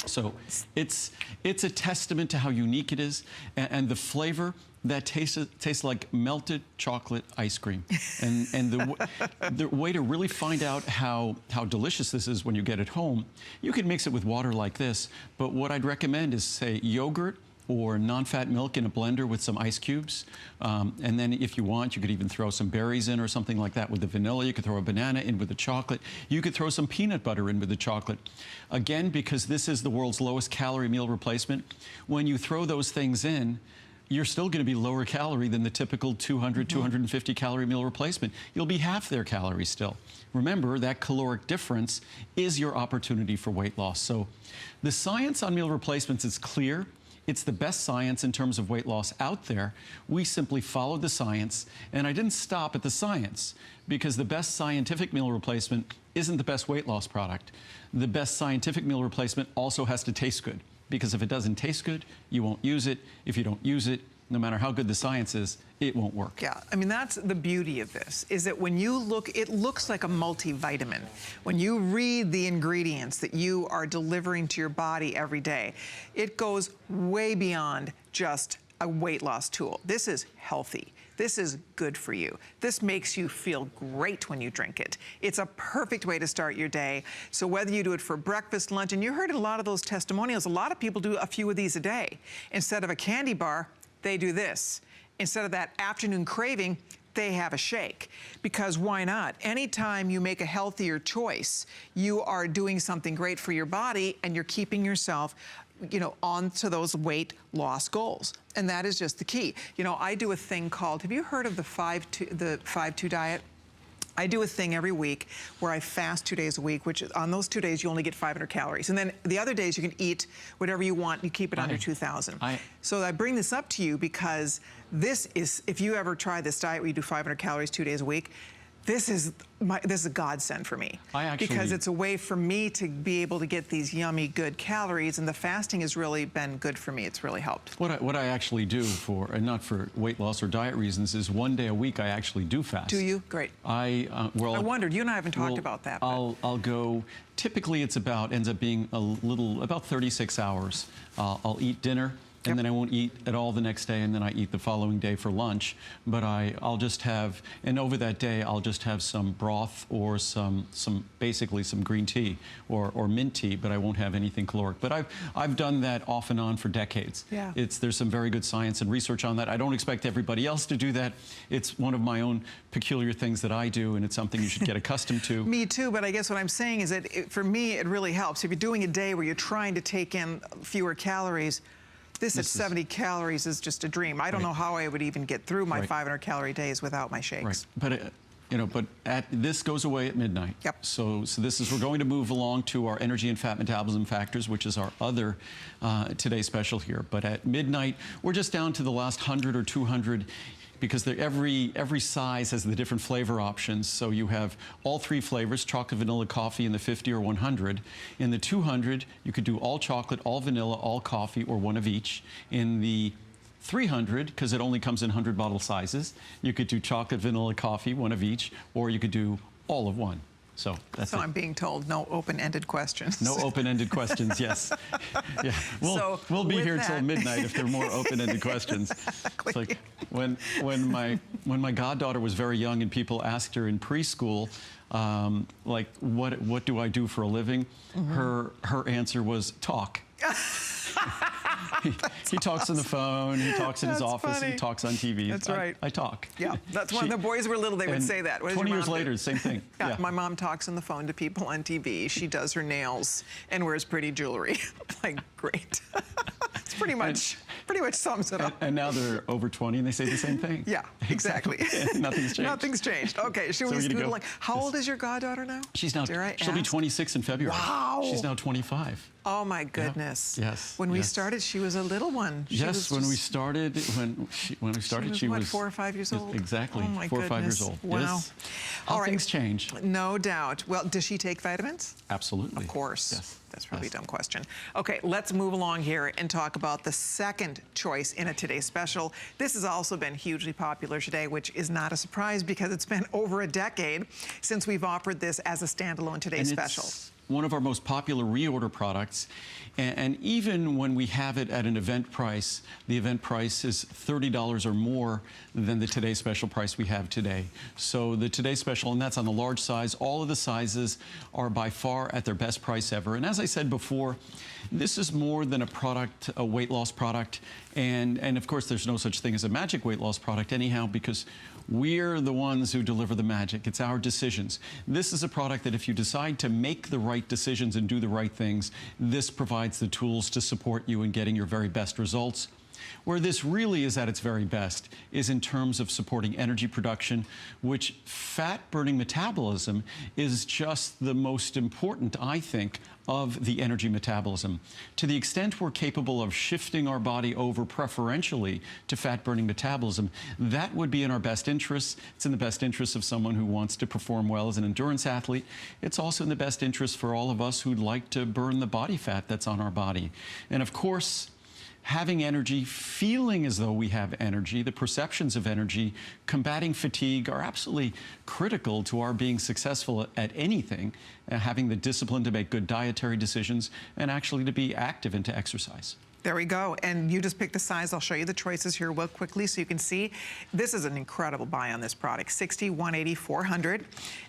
So it's a testament to how unique it is, and the flavor that tastes like melted chocolate ice cream. And the way to really find out how delicious this is when you get it home, you can mix it with water like this, but what I'd recommend is, say, yogurt or non-fat milk in a blender with some ice cubes. And then if you want, you could even throw some berries in or something like that with the vanilla. You could throw a banana in with the chocolate. You could throw some peanut butter in with the chocolate. Again, because this is the world's lowest calorie meal replacement, when you throw those things in, you're still going to be lower calorie than the typical 200, 250 calorie meal replacement. You'll be half their calories still. Remember, that caloric difference is your opportunity for weight loss. So the science on meal replacements is clear. It's the best science in terms of weight loss out there. We simply followed the science, and I didn't stop at the science because the best scientific meal replacement isn't the best weight loss product. The best scientific meal replacement also has to taste good, because if it doesn't taste good, you won't use it. If you don't use it, no matter how good the science is, it won't work. Yeah, I mean, that's the beauty of this, is that when you look, it looks like a multivitamin. When you read the ingredients that you are delivering to your body every day, it goes way beyond just a weight loss tool. This is healthy. This is good for you. This makes you feel great when you drink it. It's a perfect way to start your day. So whether you do it for breakfast, lunch, and you heard in a lot of those testimonials, a lot of people do a few of these a day. Instead of a candy bar, they do this. Instead of that afternoon craving, they have a shake. Because why not? Anytime you make a healthier choice, you are doing something great for your body and you're keeping yourself, you know, on to those weight loss goals. And that is just the key. You know, I do a thing called, have you heard of the 5-2 diet? I do a thing every week where I fast 2 days a week, which on those 2 days, you only get 500 calories. And then the other days, you can eat whatever you want. You keep it under 2,000. So I bring this up to you because this is, if you ever try this diet where you do 500 calories 2 days a week, this is a godsend for me. Because it's a way for me to be able to get these yummy, good calories, and the fasting has really been good for me. It's really helped. What I actually do for, and not for weight loss or diet reasons, is 1 day a week I actually do fast. Do you? Great. I wondered, you and I haven't talked about that. I'll go, typically it's ends up being about 36 hours. I'll eat dinner, and then I won't eat at all the next day, and then I eat the following day for lunch. But I'll just have, and over that day, I'll just have some broth or basically some green tea or mint tea, but I won't have anything caloric. But I've done that off and on for decades. Yeah. There's some very good science and research on that. I don't expect everybody else to do that. It's one of my own peculiar things that I do, and it's something you should get accustomed to. Me too, but I guess what I'm saying is that for me, it really helps. If you're doing a day where you're trying to take in fewer calories, this at 70 calories is just a dream. I don't know how I would even get through my 500 calorie days without my shakes. Right, but this goes away at midnight. Yep. So we're going to move along to our energy and fat metabolism factors, which is our other today's special here. But at midnight, we're just down to the last 100 or 200. Because every size has the different flavor options. So you have all 3 flavors, chocolate, vanilla, coffee in the 50 or 100. In the 200, you could do all chocolate, all vanilla, all coffee, or one of each. In the 300, because it only comes in 100 bottle sizes, you could do chocolate, vanilla, coffee, one of each, or you could do all of one. So that's So it. I'm being told no open-ended questions. No open-ended questions, yes. Yeah. We'll be here till midnight if there are more open-ended questions. Exactly. It's like when my goddaughter was very young and people asked her in preschool, like, what do I do for a living? Her answer was talk. He talks on the phone, he talks in his office, funny. he talks on TV. That's right. I talk. Yeah, that's when the boys were little, they would say that. What does 20 your years mom do? later, same thing. Yeah, my mom talks on the phone to people on TV. She does her nails and wears pretty jewelry. Like, great. It's pretty much sums it up. And now they're over 20 and they say the same thing. Yeah, exactly. Nothing's changed. Nothing's changed. Okay, should we scoot along? How old is your goddaughter now? She's now, Dare I she'll be ask? 26 in February. Wow. She's now 25. Oh my goodness. Yeah. Yes. When we yes. started, she was a little one. Yes, when we started, she what, was 4 or 5 years old? Exactly. Oh my 4 or 5 years goodness. old. Wow. Yes. All right. Things change. No doubt. Well, does she take vitamins? Absolutely. Of course. Yes. That's probably Yes. a dumb question. Okay, let's move along here and talk about the second choice in a Today Special. This has also been hugely popular today, which is not a surprise because it's been over a decade since we've offered this as a standalone Today Special. It's one of our most popular reorder products. And even when we have it at an event price, the event price is $30 or more than the Today Special price we have today. So the Today Special, and that's on the large size, all of the sizes are by far at their best price ever. And as I said before, this is more than a product, a weight loss product. And of course, there's no such thing as a magic weight loss product anyhow, because we're the ones who deliver the magic. It's our decisions. This is a product that if you decide to make the right decisions and do the right things, this provides the tools to support you in getting your very best results. Where this really is at its very best is in terms of supporting energy production, which fat-burning metabolism is just the most important, I think, of the energy metabolism. To the extent we're capable of shifting our body over preferentially to fat-burning metabolism, that would be in our best interests. It's in the best interest of someone who wants to perform well as an endurance athlete. It's also in the best interest for all of us who'd like to burn the body fat that's on our body. And of course, having energy, feeling as though we have energy, the perceptions of energy, combating fatigue are absolutely critical to our being successful at anything, having the discipline to make good dietary decisions, and actually to be active and to exercise. There we go. And you just picked a size. I'll show you the choices here real quickly so you can see. This is an incredible buy on this product, $60, $180, $400.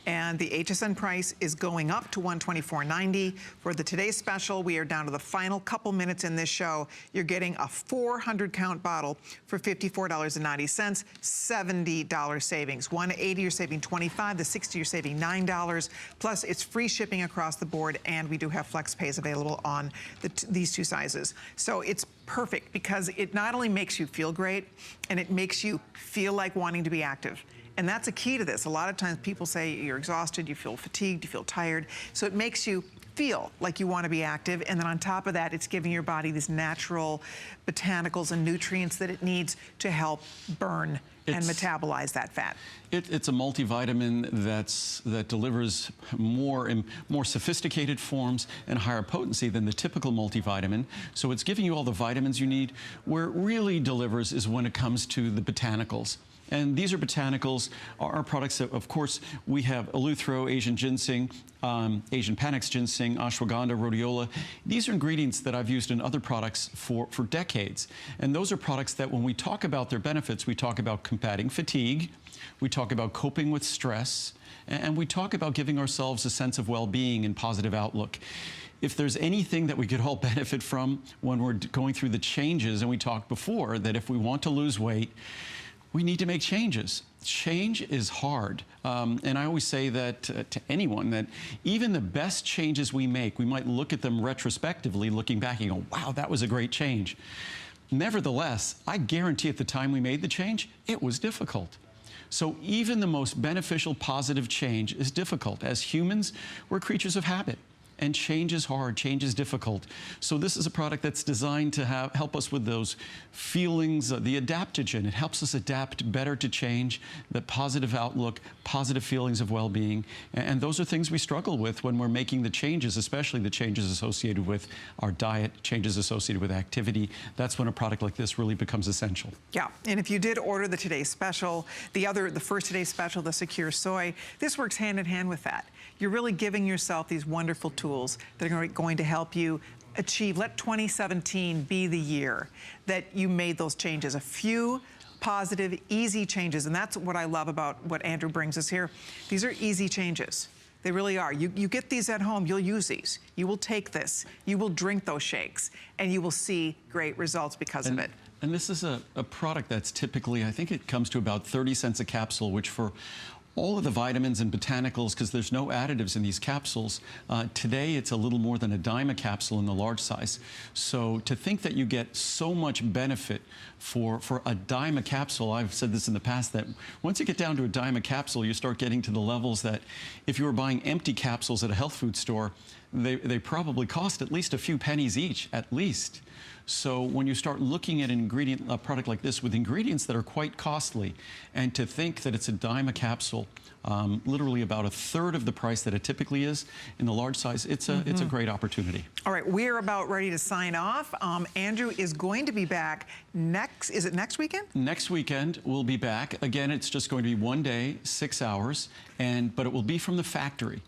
And the HSN price is going up to $124.90. For the Today Special, we are down to the final couple minutes in this show. You're getting a 400 count bottle for $54.90, $70 savings. $180, you're saving $25. The $60, you're saving $9. Plus, it's free shipping across the board, and we do have flex pays available on these 2 sizes. So it's perfect because it not only makes you feel great, and it makes you feel like wanting to be active. And that's a key to this. A lot of times people say you're exhausted, you feel fatigued, you feel tired. So it makes you feel like you want to be active. And then on top of that, it's giving your body these natural botanicals and nutrients that it needs to help burn and metabolize that fat. It's a multivitamin that delivers more sophisticated forms and higher potency than the typical multivitamin. So it's giving you all the vitamins you need. Where it really delivers is when it comes to the botanicals. And these are botanicals. Our products, of course, we have Eleuthero, Asian ginseng, Asian panax ginseng, ashwagandha, rhodiola. These are ingredients that I've used in other products for decades. And those are products that when we talk about their benefits, we talk about combating fatigue, we talk about coping with stress, and we talk about giving ourselves a sense of well-being and positive outlook. If there's anything that we could all benefit from when we're going through the changes, and we talked before that if we want to lose weight, we need to make changes. Change is hard. And I always say that to anyone, that even the best changes we make, we might look at them retrospectively, looking back and go, wow, that was a great change. Nevertheless, I guarantee at the time we made the change, it was difficult. So even the most beneficial, positive change is difficult. As humans, we're creatures of habit. And change is hard, change is difficult. So this is a product that's designed to help us with those feelings, the adaptogen. It helps us adapt better to change, the positive outlook, positive feelings of well-being. And those are things we struggle with when we're making the changes, especially the changes associated with our diet, changes associated with activity. That's when a product like this really becomes essential. Yeah, and if you did order the Today Special, the first Today Special, the Secure Soy, this works hand in hand with that. You're really giving yourself these wonderful tools that are going to help you achieve, let 2017 be the year that you made those changes. A few positive, easy changes, and that's what I love about what Andrew brings us here. These are easy changes. They really are. You get these at home, you'll use these. You will take this, you will drink those shakes, and you will see great results because of it. And this is a product that's typically, I think it comes to about 30 cents a capsule, which for all of the vitamins and botanicals, because there's no additives in these capsules, today it's a little more than a dime a capsule in the large size. So to think that you get so much benefit for a dime a capsule, I've said this in the past, that once you get down to a dime a capsule, you start getting to the levels that if you were buying empty capsules at a health food store, they probably cost at least a few pennies each, at least. So when you start looking at a product like this with ingredients that are quite costly, and to think that it's a dime a capsule, literally about a third of the price that it typically is in the large size, it's a great opportunity. All right, we're about ready to sign off. Andrew is going to be back is it next weekend? Next weekend, we'll be back. Again, it's just going to be 1 day, 6 hours, but it will be from the factory.